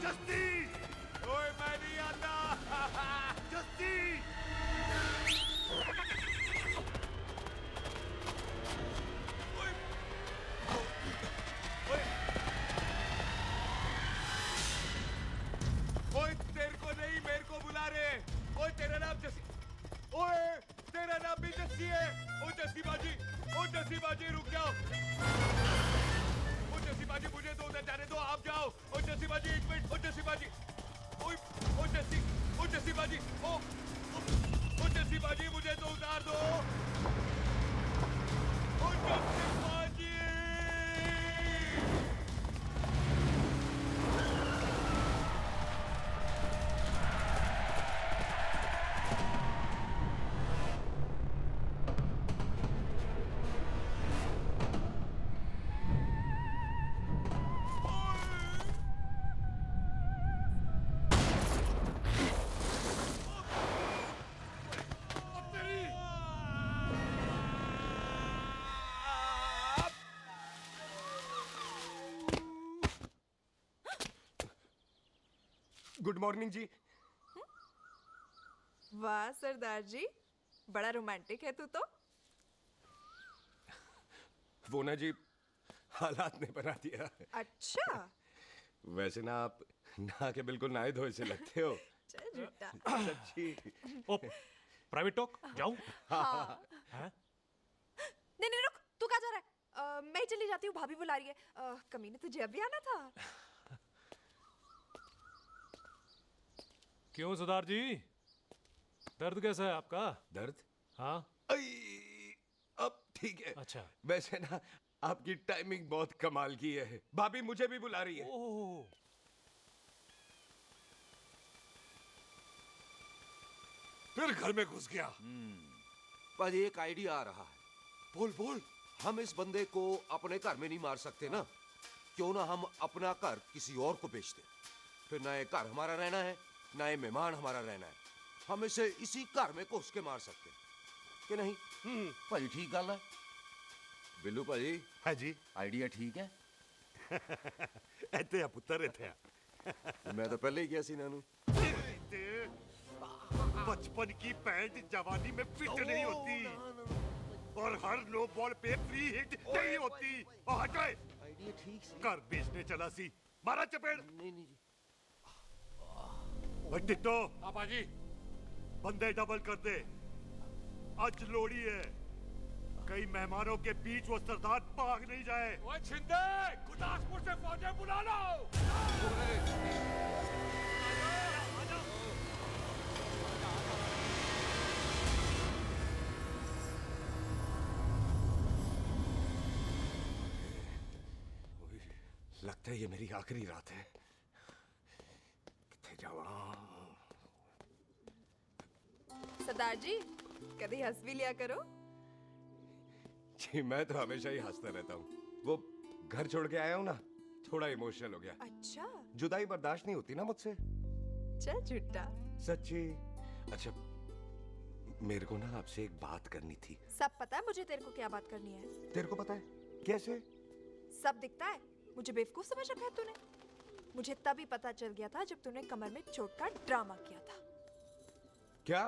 जस्ती ओए मैं नहीं आता। जस्ती ओए तेरे को नहीं, मेरे को बुला रहे। ओए तेरा नाम जस्सी, ओए तेरा नाम भी जस्सी है। ओ जस्सी बाजी, ओ जस्सी बाजी रुक जाओ। ओ जस्सी बाजी मुझे तो उधर जाने दो, आप जाओ। ओ जस्सी बाजी एक मिनट। ओ जस्सी बाजी, ओ जस्सी बाजी, ओ जस्सी बाजी मुझे तो उतार दो। ओ जस्सी बाजी। गुड मॉर्निंग जी। वाह सरदार जी, बड़ा रोमांटिक है तू तो। वो ना जी, हालात ने बना दिया। अच्छा। वैसे ना आप नहा के बिल्कुल नहाए धोए से लगते हो। चल झूठा। सच्ची। ओ, प्राइवेट टॉक जाऊं? हाँ। हैं? नहीं नहीं रुक, तू कहाँ जा रहा है? मैं ही चली जाती हूँ, भाभी बुला रही है। कमीने तुझे अभी आना था। क्यों सरदार जी, दर्द कैसा है आपका? दर्द? हाँ। अब ठीक है। अच्छा। वैसे ना आपकी टाइमिंग बहुत कमाल की है। भाभी मुझे भी बुला रही है। फिर घर में घुस गया। पाजी एक आइडिया आ रहा है। बोल बोल। हम इस बंदे को अपने घर में नहीं मार सकते ना, क्यों ना हम अपना घर किसी और को बेच दें। फिर ना ये घर हमारा रहना है, ना ये मेहमान हमारा रहना है। हम इसे इसी घर में घुस के मार सकते हैं कि नहीं? भाजी ठीक गल है। बिल्लू भाजी। है जी। आइडिया ठीक है। ਇੱਥੇ ਆ ਪੁੱਤਰ ਇੱਥੇ ਆ मैं तो पहले ही किया सी नानू। बचपन की पैंट जवानी में फिट नहीं होती और हर नो बॉल पे फ्री हिट नहीं होती। और हटाए आइडिया ठीक सी। घर बेचने चला सी, मारा चपेड़। नहीं नहीं जी। भाई टिट्टो। हाँ पाजी। बंदे डबल कर दे, आज लोड़ी है। कई मेहमानों के बीच वो सरदार भाग नहीं जाए। ओए छिंदे, गुरदासपुर से फौजें बुला लो। लगता है ये मेरी आखिरी रात है। किथे जावा? सरदार जी कभी हंस भी लिया करो। जी मैं तो हमेशा ही हंसता रहता हूँ। वो घर छोड़ के आया हूँ ना, थोड़ा इमोशनल हो गया। अच्छा जुदाई बर्दाश्त नहीं होती ना मुझसे। चल झूठा। सच्ची। अच्छा मेरे को ना आपसे एक बात करनी थी। सब पता है मुझे तेरे को क्या बात करनी है। तेरे को पता है? कैसे? सब दिखता है। मुझे बेवकूफ समझ रखा है तूने। मुझे तभी पता चल गया था जब तूने कमर में चोट का ड्रामा किया था। क्या?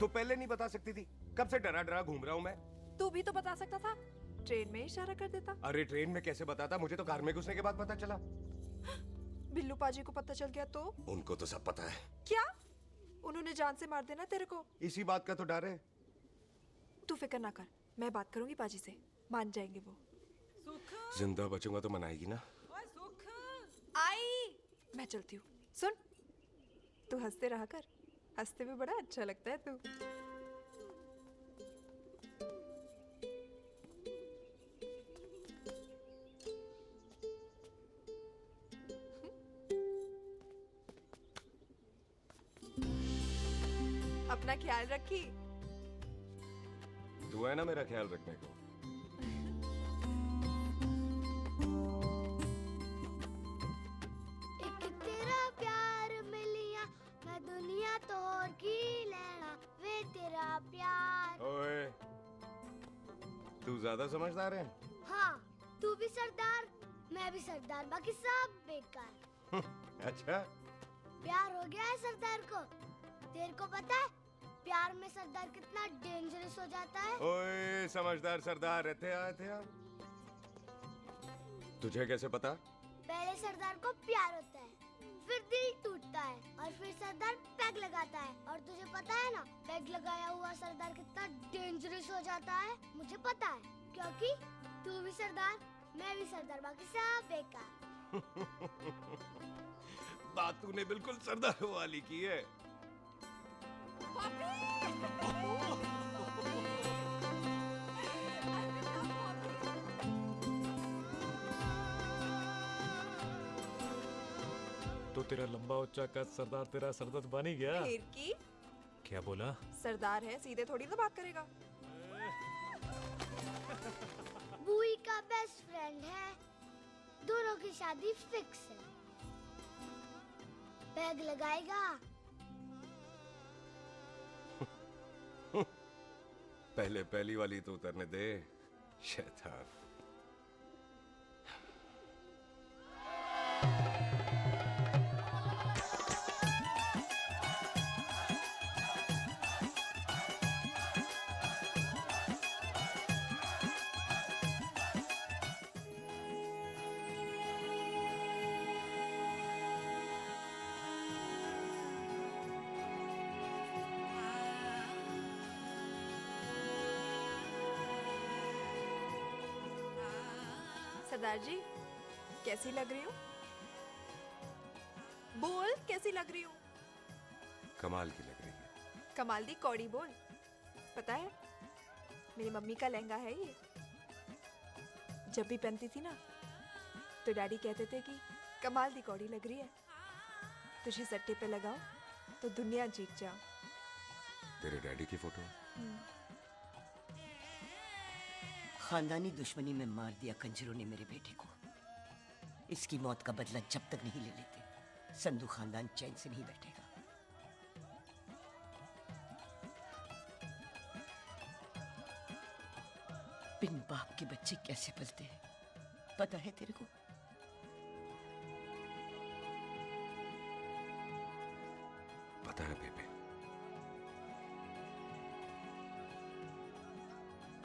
तो पहले नहीं बता सकती थी? कब से डरा डरा घूम रहा हूँ मैं। तू भी तो बता सकता था, ट्रेन में इशारा कर देता। अरे ट्रेन में कैसे बताता? मुझे तो कार में घुसने के बाद पता चला। बिल्लू पाजी को पता चल गया तो? उनको तो सब पता है। क्या? उन्होंने जान से मार देना तेरे को। इसी बात का तो डर है। तू फिक्र ना कर, मैं बात करूंगी पाजी से, मान जाएंगे वो। जिंदा बचूंगा तो मनाएगी ना? आई मैं चलती हूँ। सुन, तू हंसते रहा कर, हंसते भी बड़ा अच्छा लगता है तू। अपना ख्याल रखी। तू है ना मेरा ख्याल रखने को। एक तेरा प्यार मिलिया मैं दुनिया तोड़ की लेना वे तेरा प्यार। ओए तू ज्यादा समझदार है। हाँ तू भी सरदार, मैं भी सरदार, बाकी सब बेकार। अच्छा प्यार हो गया है सरदार को। तेरे को पता है प्यार में सरदार कितना डेंजरस हो जाता है। ओए समझदार सरदार रहते आए थे आप। तुझे कैसे पता? पहले सरदार को प्यार होता है, फिर दिल टूटता है और फिर सरदार पैग लगाता है। और तुझे पता है ना पैग लगाया हुआ सरदार कितना डेंजरस हो जाता है। मुझे पता है क्योंकि तू भी सरदार, मैं भी सरदार, बाकी सब बेकार। बात तूने बिल्कुल सरदार वाली की है। तो तेरा लंबा उच्चा कद सरदार तेरा सरदर्द बन ही गया। फिर की? क्या बोला? सरदार है, सीधे थोड़ी ना बात करेगा। बुई का बेस्ट फ्रेंड है, दोनों की शादी फिक्स है। पैग लगाएगा? पहले पहली वाली तो उतरने दे शैतान। सरदार जी कैसी लग रही हूँ? बोल कैसी लग रही हूँ? कमाल की लग रही है। कमाल दी कौड़ी बोल। पता है मेरी मम्मी का लहंगा है ये। जब भी पहनती थी ना तो डैडी कहते थे कि कमाल दी कौड़ी लग रही है, तुझे सट्टे पे लगाओ तो दुनिया जीत जाओ। तेरे डैडी की फोटो? खानदानी दुश्मनी में मार दिया कंजरों ने मेरे बेटे को। इसकी मौत का बदला जब तक नहीं ले लेते संधू खानदान चैन से नहीं बैठेगा। बिन बाप के बच्चे कैसे पलते हैं पता है तेरे को? पता है बेबे।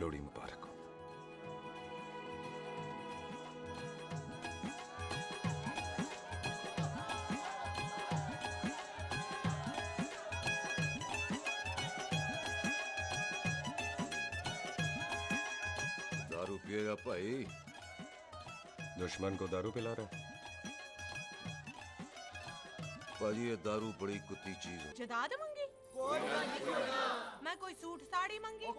लोहड़ी मुबारक हो। ये भाई दुश्मन को दारू पिला रहा है। पाजी ये दारू बड़ी कुत्ती चीज है। जदाद मंगी मैं कोई सूट साड़ी मंगी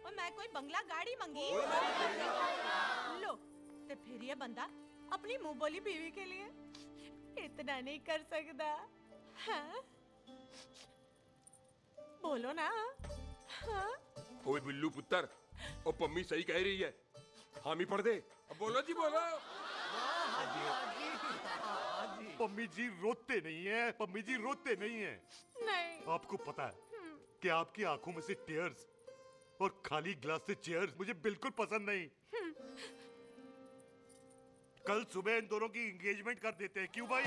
और मैं कोई बंगला गाड़ी मंगी लो ते फिर ये बंदा अपनी मुंह बोली बीवी के लिए इतना नहीं कर सकता हाँ? बोलो ना हाँ? ओए बिल्लू पुत्र ओ पम्मी सही कह रही है हामी पढ़ दे अब बोलो जी बोलो। पम्मी जी रोते नहीं है, पम्मी जी रोते नहीं है। नहीं आपको पता है कि आपकी आंखों में से टीयर्स और खाली ग्लास से चेयर्स मुझे बिल्कुल पसंद नहीं। कल सुबह इन दोनों की एंगेजमेंट कर देते हैं, क्यों भाई?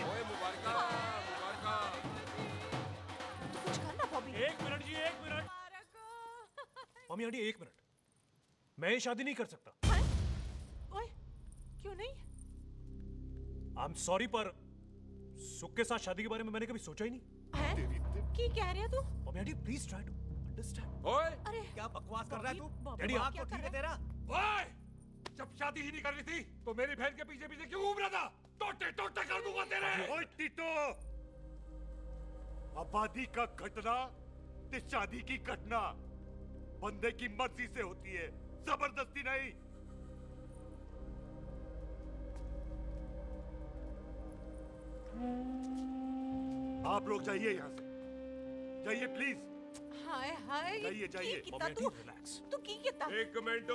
कुछ करना बॉबी। एक मिनट जी, एक मिनट। मम्मी आंटी एक मिनट, मैं ये शादी नहीं कर सकता। ओए क्यों नहीं? आई एम सॉरी पर सुख के साथ शादी के बारे में मैंने कभी सोचा ही नहीं। की कह रहा तू? Mummy aunty please try to understand. ओए अरे क्या बकवास कर रहा है तू? डैडी दिमाग आप तो ठीक है तेरा? ओए जब शादी ही नहीं करनी थी तो मेरी बहन के पीछे पीछे क्यों घूम रहा था? टोटे टोटे कर दूंगा तेरे। ओए टीटो, आबादी का घटना ते शादी की घटना बंदे की मर्जी से होती है, जबरदस्ती नहीं। आप लोग जाइए यहाँ से, जाइए प्लीज। हाय हाय जाइए, जाइए। की कितना तू की कितना? एक मिनट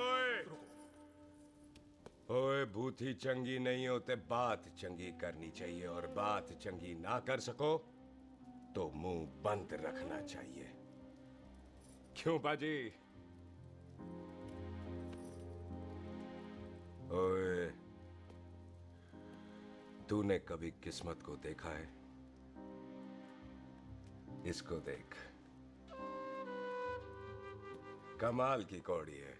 ओए भूथी चंगी नहीं होते, बात चंगी करनी चाहिए और बात चंगी ना कर सको तो मुंह बंद रखना चाहिए। क्यों बाजी? ओए तूने कभी किस्मत को देखा है? इसको देख, कमाल की कौड़ी है।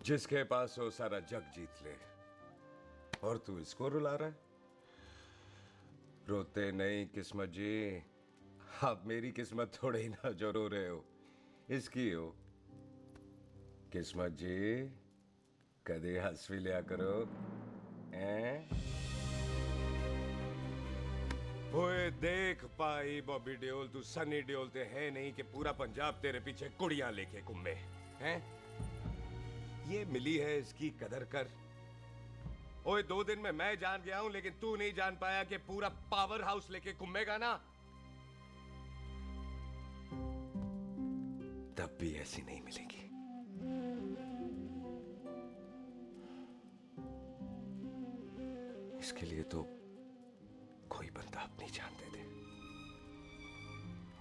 जिसके पास हो सारा जग जीत ले और तू इसको रुला रहा है। रोते नहीं किस्मत जी, आप मेरी किस्मत थोड़े ही ना जो रो रहे हो, इसकी हो। किस्मत जी कदे हंस भी लिया करो। ओए देख पाई बॉबी देओल, तू सनी देओल ते है नहीं कि पूरा पंजाब तेरे पीछे कुड़ियां लेके घूमे हैं। ये मिली है, इसकी कदर कर। ओए 2 दिन में मैं जान गया हूं, लेकिन तू नहीं जान पाया कि पूरा पावर हाउस लेके घूमेगा ना, तब भी ऐसी नहीं मिलेगी। इसके लिए तो कोई बंदा अपनी जान दे दे।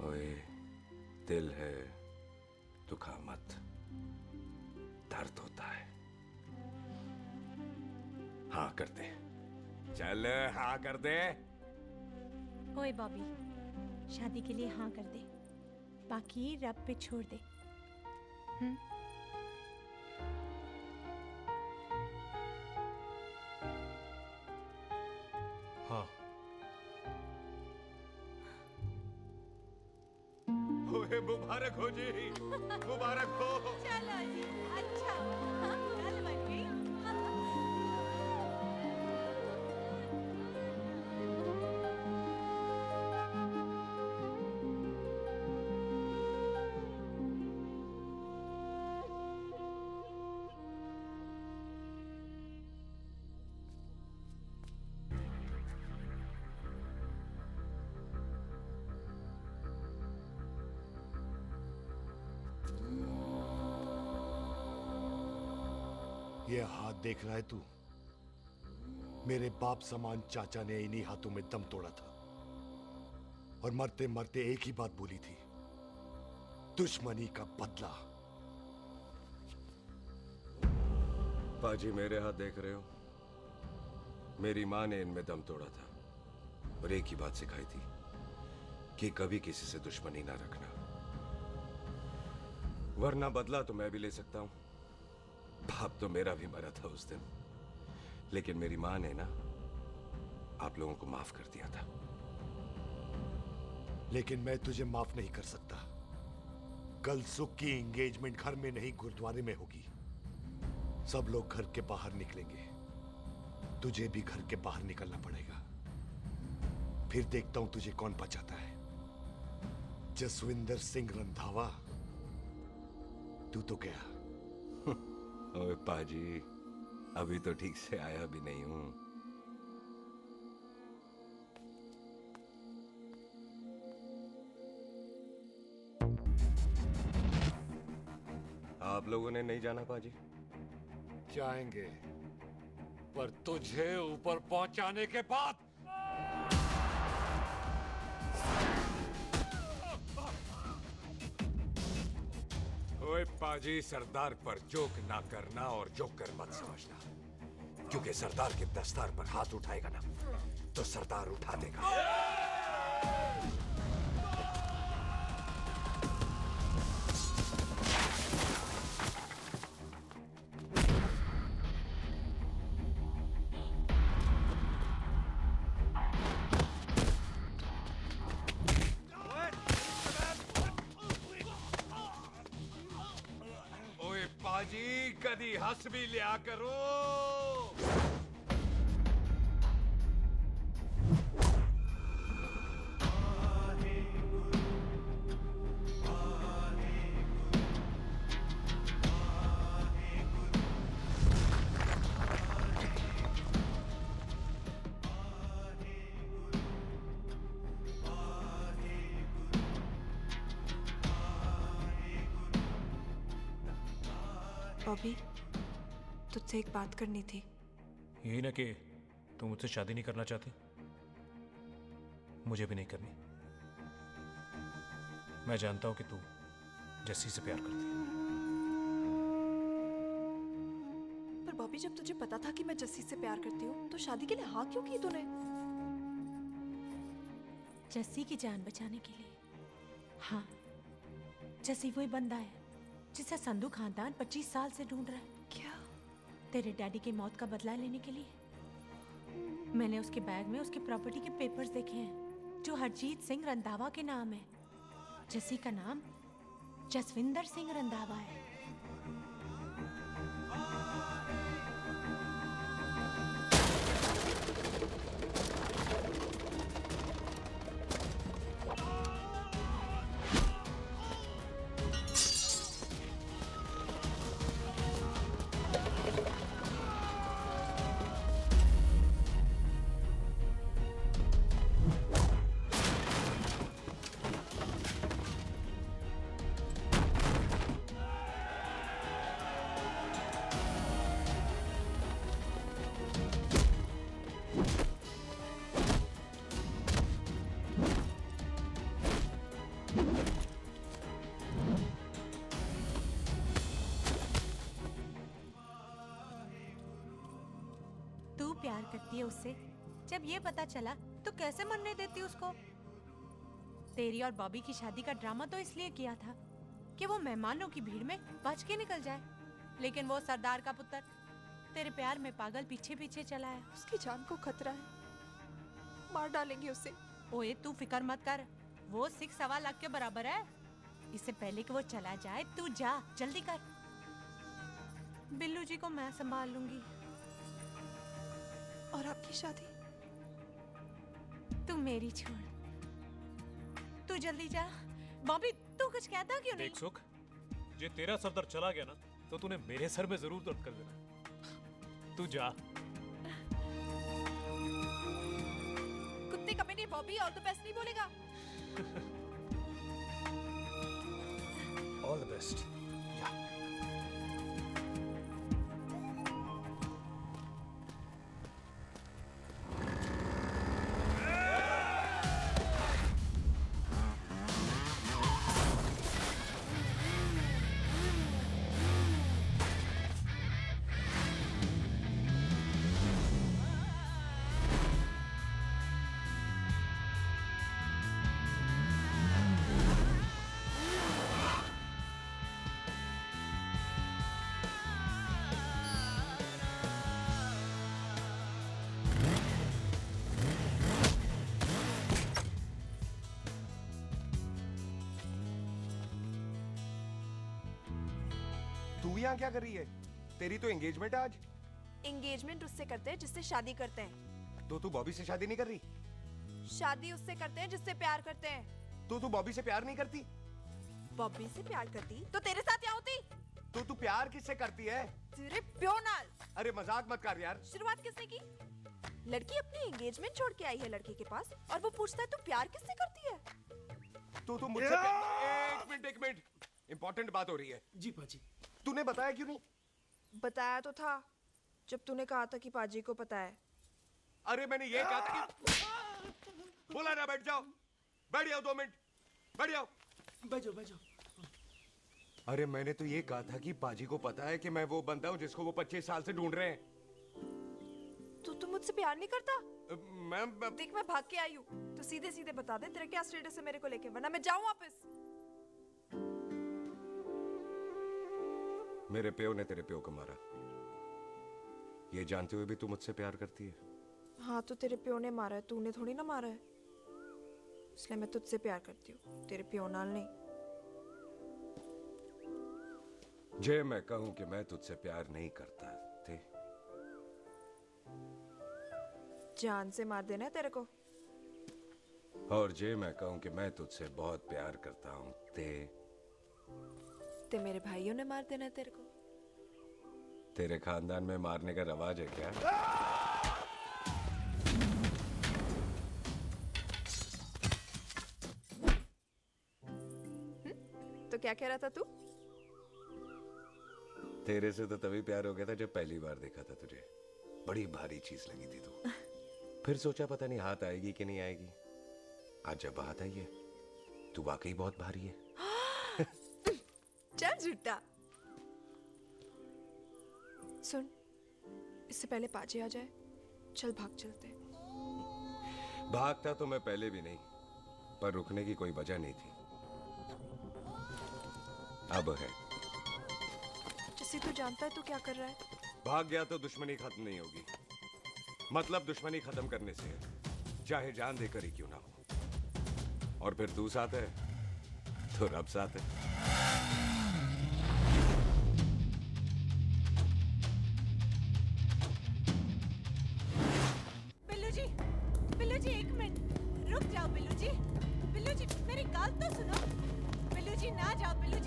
ओए दिल है, दुखा मत, दर्द होता है। हाँ कर दे, चल हाँ कर दे। ओए बॉबी, शादी के लिए हाँ कर दे, बाकी रब पे छोड़ दे। हाँ। ओए मुबारक हो जी, मुबारक हो। चलो जी, अच्छा गल बन गई। ये हाथ देख रहा है तू? मेरे बाप समान चाचा ने इन्हीं हाथों में दम तोड़ा था और मरते मरते एक ही बात बोली थी, दुश्मनी का बदला। पाजी मेरे हाथ देख रहे हो? मेरी माँ ने इनमें दम तोड़ा था और एक ही बात सिखाई थी कि कभी किसी से दुश्मनी ना रखना, वरना बदला तो मैं भी ले सकता हूं। बाप तो मेरा भी मरा था उस दिन, लेकिन मेरी माँ ने ना आप लोगों को माफ कर दिया था। लेकिन मैं तुझे माफ नहीं कर सकता, कल सुख की एंगेजमेंट घर में नहीं गुरुद्वारे में होगी। सब लोग घर के बाहर निकलेंगे। तुझे भी घर के बाहर निकलना पड़ेगा। फिर देखता हूं तुझे कौन बचाता है। जसविंदर सिंह रंधावा, तू तो गया। ओए पाजी, अभी तो ठीक से आया भी नहीं हूं। आप लोगों ने नहीं जाना पाजी? जाएंगे, पर तुझे ऊपर पहुंचाने के बाद। ओए पाजी, सरदार पर जोक ना करना और जोकर मत समझना, क्योंकि सरदार के दस्तार पर हाथ उठाएगा ना तो सरदार उठा देगा। ओए पाजी, कदी हंस भी लिया करो। बॉबी, तुझसे एक बात करनी थी। यही ना कि तुम मुझसे शादी नहीं करना चाहती, मुझे भी नहीं करनी। मैं जानता हूं कि तू जस्सी से प्यार करती है। पर बॉबी, जब तुझे पता था कि मैं जस्सी से प्यार करती हूँ तो शादी के लिए हाँ क्यों की तूने? जस्सी की जान बचाने के लिए। हाँ, जस्सी वही बंदा है जिसे संधू खानदान 25 साल से ढूंढ रहा है। क्या? तेरे डैडी की मौत का बदला लेने के लिए। मैंने उसके बैग में उसकी प्रॉपर्टी के पेपर्स देखे हैं जो हरजीत सिंह रंधावा के नाम है। जस्सी का नाम जसविंदर सिंह रंधावा है। तू प्यार करती है उससे। जब ये पता चला तो कैसे मरने देती उसको? तेरी और बॉबी की शादी का ड्रामा तो इसलिए किया था कि वो मेहमानों की भीड़ में बच के निकल जाए, लेकिन वो सरदार का पुत्र तेरे प्यार में पागल पीछे पीछे चला है। उसकी जान को खतरा है, मार डालेंगे उसे। ओए, तू फिक्र मत कर, वो 6.25 लाख के बराबर है। इससे पहले कि वो चला जाए तू जा, जल्दी कर। बिल्लू जी को मैं संभाल लूंगी। और आपकी शादी? तू मेरी छोड़, तू जल्दी जा। बॉबी, तू कुछ कहता क्यों नहीं? देख सुख, जे तेरा सरदार चला गया ना तो तूने मेरे सर में जरूर दर्द कर देना। तू जा। कुत्ते कमीने बॉबी, ऑल द बेस्ट नहीं बोलेगा? All the best. तू यहाँ क्या कर रही है? तेरी तो एंगेजमेंट है आज। एंगेजमेंट उससे करते हैं जिससे शादी करते हैं। तो तू बॉबी से शादी नहीं कर रही? शादी उससे करते हैं जिससे प्यार करते हैं। तो तू बॉबी से प्यार नहीं करती? बॉबी से प्यार करती तो तेरे साथ क्या होती? तो तू प्यार किससे करती है? तेरे प्यो नाल। अरे मजाक मत कर यार। शुरुआत किसने की? लड़की अपनी एंगेजमेंट छोड़ के आई है लड़के के पास और वो पूछता है तू प्यार किससे करती है? तो मुझसे एक मिनट इंपॉर्टेंट बात हो रही है। जी पाजी। तूने बताया क्यों नहीं? बताया तो था जब तूने कहा था कि पाजी को पता है। अरे मैंने ये कहा था कि बोला ना बैठ जाओ। बैठ जाओ 2 मिनट। बैठ जाओ। बैठ जाओ। अरे मैंने तो ये कहा था कि पाजी को पता है कि मैं वो बंदा हूँ जिसको वो 25 साल से ढूंढ रहे हैं। तू मुझसे प्यार नहीं करता? मैम देख मैं भाग के आई हूँ तो सीधे सीधे बता दे तेरा क्या स्टेटस है मेरे को लेके, वरना मैं जाऊँ वापस। मेरे प्यो ने तेरे प्यो को मारा, ये जानते हुए भी तू मुझसे प्यार करती है? हाँ तो तेरे प्यो ने मारा है, तूने थोड़ी ना मारा है, इसलिए मैं तुझसे प्यार करती हूँ, तेरे प्यो नाल नहीं। जे मैं कहूं कि मैं तुझसे प्यार नहीं करता थे, जान से मार देना है तेरे को। और जे मैं कहूं कि मैं तुझसे बहुत प्यार करता हूं ते मेरे भाइयों ने मार देना है तेरे को। तेरे खानदान में मारने का रवाज है क्या? तो क्या कह रहा था तू? तेरे से तो तभी प्यार हो गया था जब पहली बार देखा था तुझे, बड़ी भारी चीज लगी थी तू। फिर सोचा पता नहीं हाथ आएगी कि नहीं आएगी, आज जब हाथ आई है तू वाकई बहुत भारी है। चल झूठा। सुन, इससे पहले पाजी आ जाए, चल भाग चलते। भागता तो मैं पहले भी नहीं, पर रुकने की कोई वजह नहीं थी, अब है। जैसे तू जानता है तू क्या कर रहा है। भाग गया तो दुश्मनी खत्म नहीं होगी, मतलब दुश्मनी खत्म करने से है, चाहे जान देकर ही क्यों ना हो। और फिर तू साथ है तो रब साथ है। बिल्लू जी 1 मिनट रुक जाओ। बिल्लू जी मेरी बात तो सुनो। बिल्लू जी ना जाओ। बिल्लू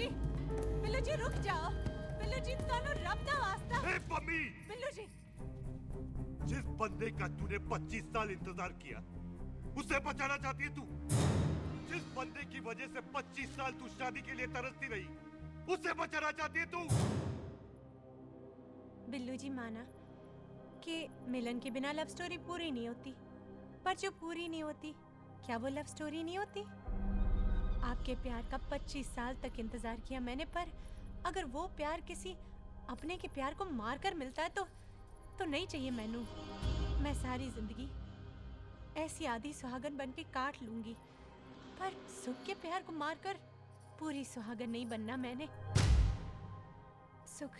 जी रुक जाओ। बिल्लू जी तानो रब दा वास्ता। ए पम्मी, बिल्लू जी जिस बंदे का तूने 25 साल इंतजार किया उसे बचाना चाहती है तू? जिस बंदे की वजह से 25 साल तू शादी के लिए तरसती रही उसे बचाना चाहती है तू? बिल्लू जी माना कि मिलन के बिना लव स्टोरी पूरी नहीं होती, पर जो पूरी नहीं होती क्या वो लव स्टोरी नहीं होती? आपके प्यार का 25 साल तक इंतजार किया मैंने, पर अगर वो प्यार किसी अपने के प्यार को मारकर मिलता है तो नहीं चाहिए मैनू। मैं सारी जिंदगी ऐसी आधी सुहागन बन के काट लूंगी, पर सुख के प्यार को मारकर पूरी सुहागन नहीं बनना मैंने। सुख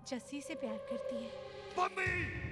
जस्सी से प्यार करती है। मम्मी!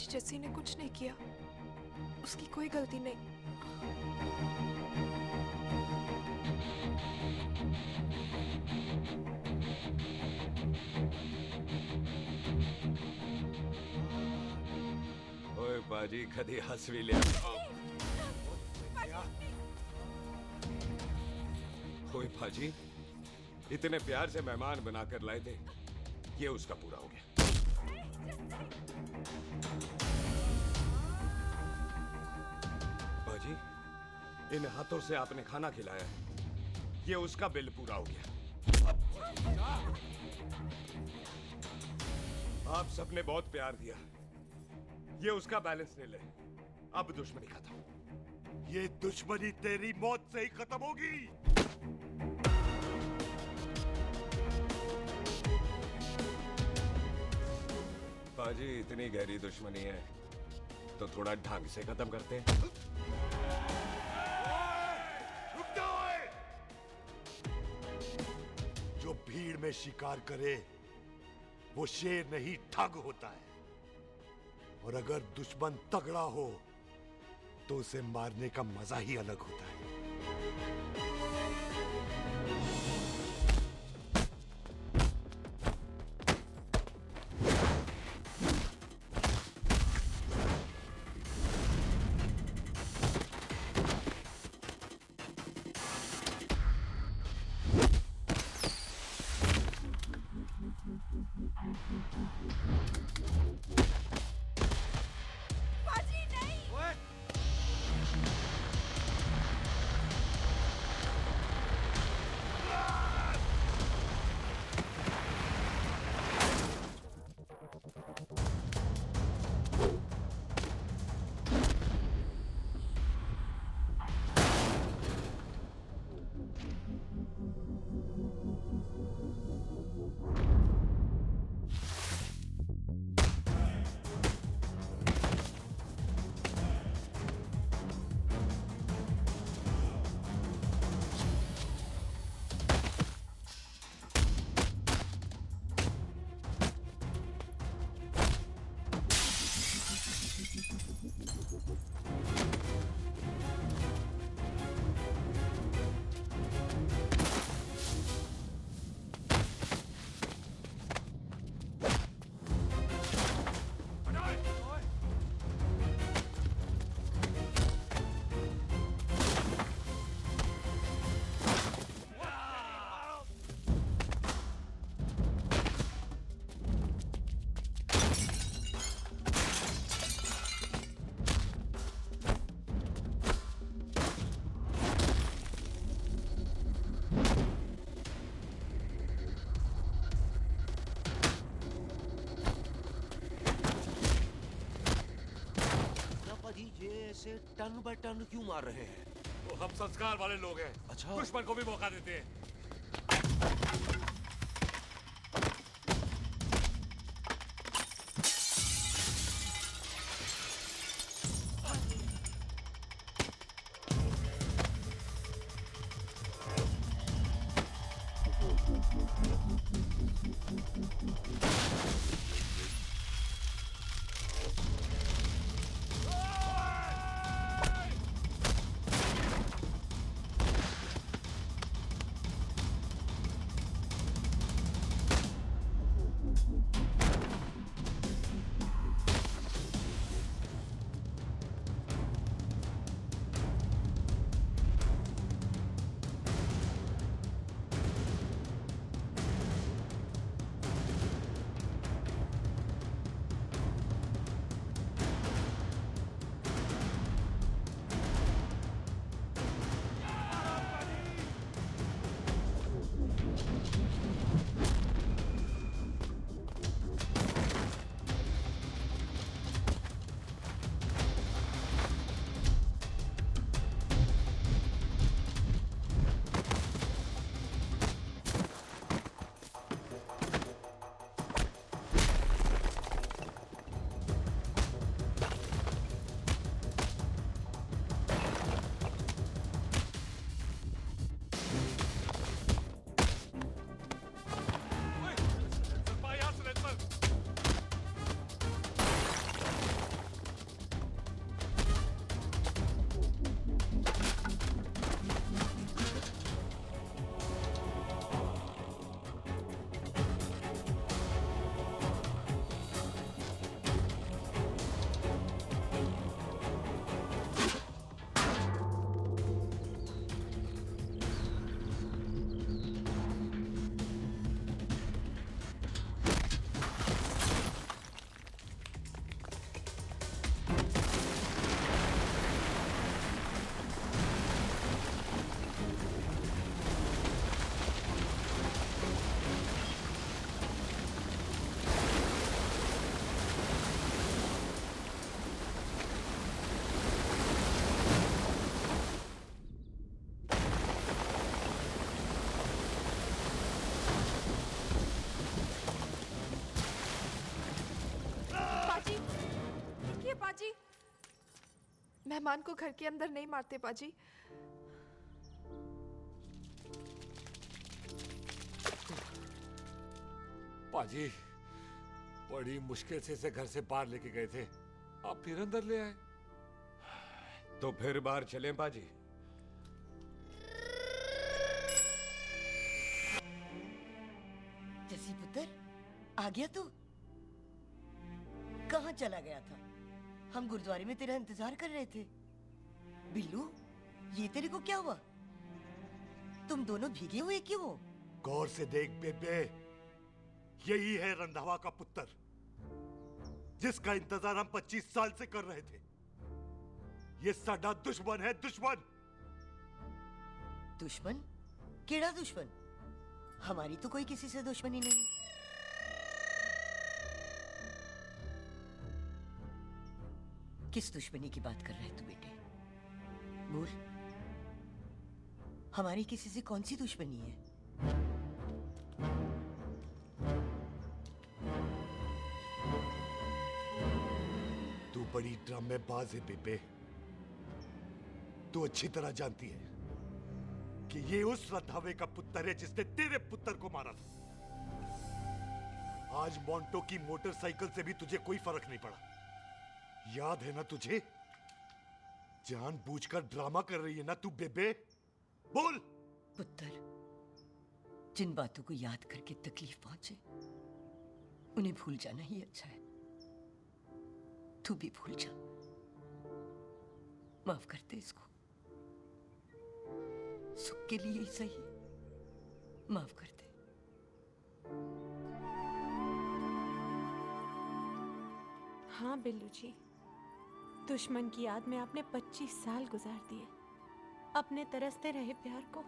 जस्सी ने कुछ नहीं किया, उसकी कोई गलती नहीं। ओए बाजी कदी हंस भी लिया। ओए बाजी इतने प्यार से मेहमान बनाकर लाए थे, ये उसका पूरा हो गया। इन हाथों से आपने खाना खिलाया है, ये उसका बिल पूरा हो गया। आप सबने बहुत प्यार दिया, ये उसका बैलेंस ले ले। अब दुश्मनी खत्म। ये दुश्मनी तेरी मौत से ही खत्म होगी। बाजी, इतनी गहरी दुश्मनी है तो थोड़ा ढंग से खत्म करते हैं। रुक जाओ! जो भीड़ में शिकार करे वो शेर नहीं ठग होता है, और अगर दुश्मन तगड़ा हो तो उसे मारने का मजा ही अलग होता है। बाजी नहीं। ऐसे टन बाय टन क्यों मार रहे हैं? तो हम संस्कार वाले लोग हैं। अच्छा। दुश्मन को भी मौका देते हैं। मेहमान को घर के अंदर नहीं मारते पाजी। पाजी बड़ी मुश्किल से इसे घर से बाहर लेके गए थे, आप फिर अंदर ले आए। तो फिर बाहर चलें पाजी। जसी पुत्र, आ गया तू? कहाँ चला गया था? हम गुरुद्वारे में तेरा इंतजार कर रहे थे। बिल्लू, ये तेरे को क्या हुआ? तुम दोनों भीगे हुए क्यों हो? गौर से देख बेबे, यही है रंधावा का पुत्र, जिसका इंतजार हम 25 साल से कर रहे थे। ये साडा दुश्मन है, दुश्मन। दुश्मन? केड़ा दुश्मन? हमारी तो कोई किसी से दुश्मनी नहीं। किस दुश्मनी की बात कर रहा है तू बेटे? बोल, हमारी किसी से कौन सी दुश्मनी है? तू बड़ी ड्रामेबाज है बेबे। तू अच्छी तरह जानती है कि ये उस रंधावे का पुत्र है जिसने तेरे पुत्र को मारा था। आज मोंटो की मोटरसाइकिल से भी तुझे कोई फर्क नहीं पड़ा। याद है ना तुझे? जानबूझकर ड्रामा कर रही है ना तू बेबे? बोल। पुत्र, जिन बातों को याद करके तकलीफ पहुंचे उन्हें भूल जाना ही अच्छा है। तू भी भूल जा। माफ कर दे इसको। सुख के लिए ही सही, माफ कर दे। हाँ बिल्लू जी, दुश्मन की याद में आपने 25 साल गुजार दिए। अपने तरसते रहे प्यार को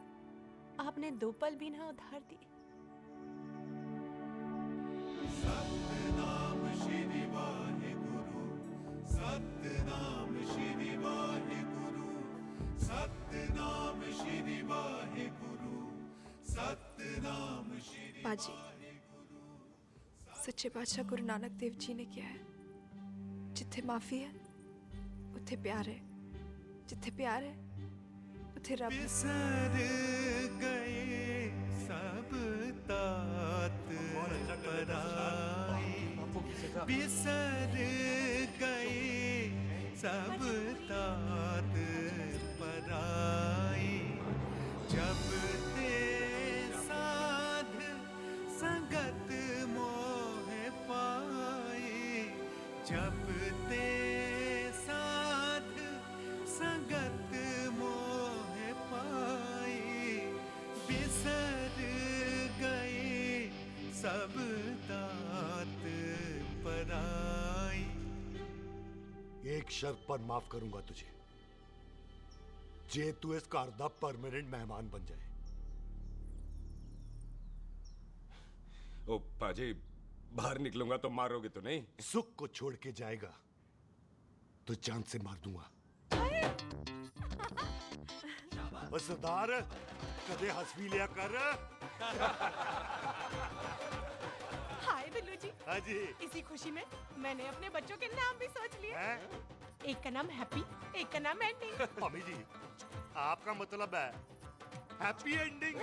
आपने 2 पल भी ना उधार दिए। सतनाम श्री वाहेगुरु, सतनाम श्री वाहेगुरु, सतनाम श्री वाहेगुरु, सतनाम श्री। पाजी, सच्चे बादशाह गुरु नानक देव जी ने किया है, जिथे माफी है उथे प्यार है, जिथे प्यार है उथे रब है। बिसर गए सब तात पराई, बिसर गए सब तात पराई। जब ते साध संगत मोह पाई, जब ते साध संगत मोह पाई, बिसर गए सब तात पराई। एक शर्त पर माफ करूंगा तुझे, जे तू इस घर दा परमानेंट मेहमान बन जाए। ओ पाजी, बाहर निकलूंगा तो मारोगे तो नहीं? सुख को छोड़ के जाएगा तो जान से मार दूंगा। और सरदार, कदे हंस भी लिया कर। हाय बिल्लू जी। हाँ जी। इसी खुशी में मैंने अपने बच्चों के नाम भी सोच लिए। एक का नाम हैप्पी, एक का नाम एंडिंग। मम्मी जी, आपका मतलब है हैप्पी एंडिंग।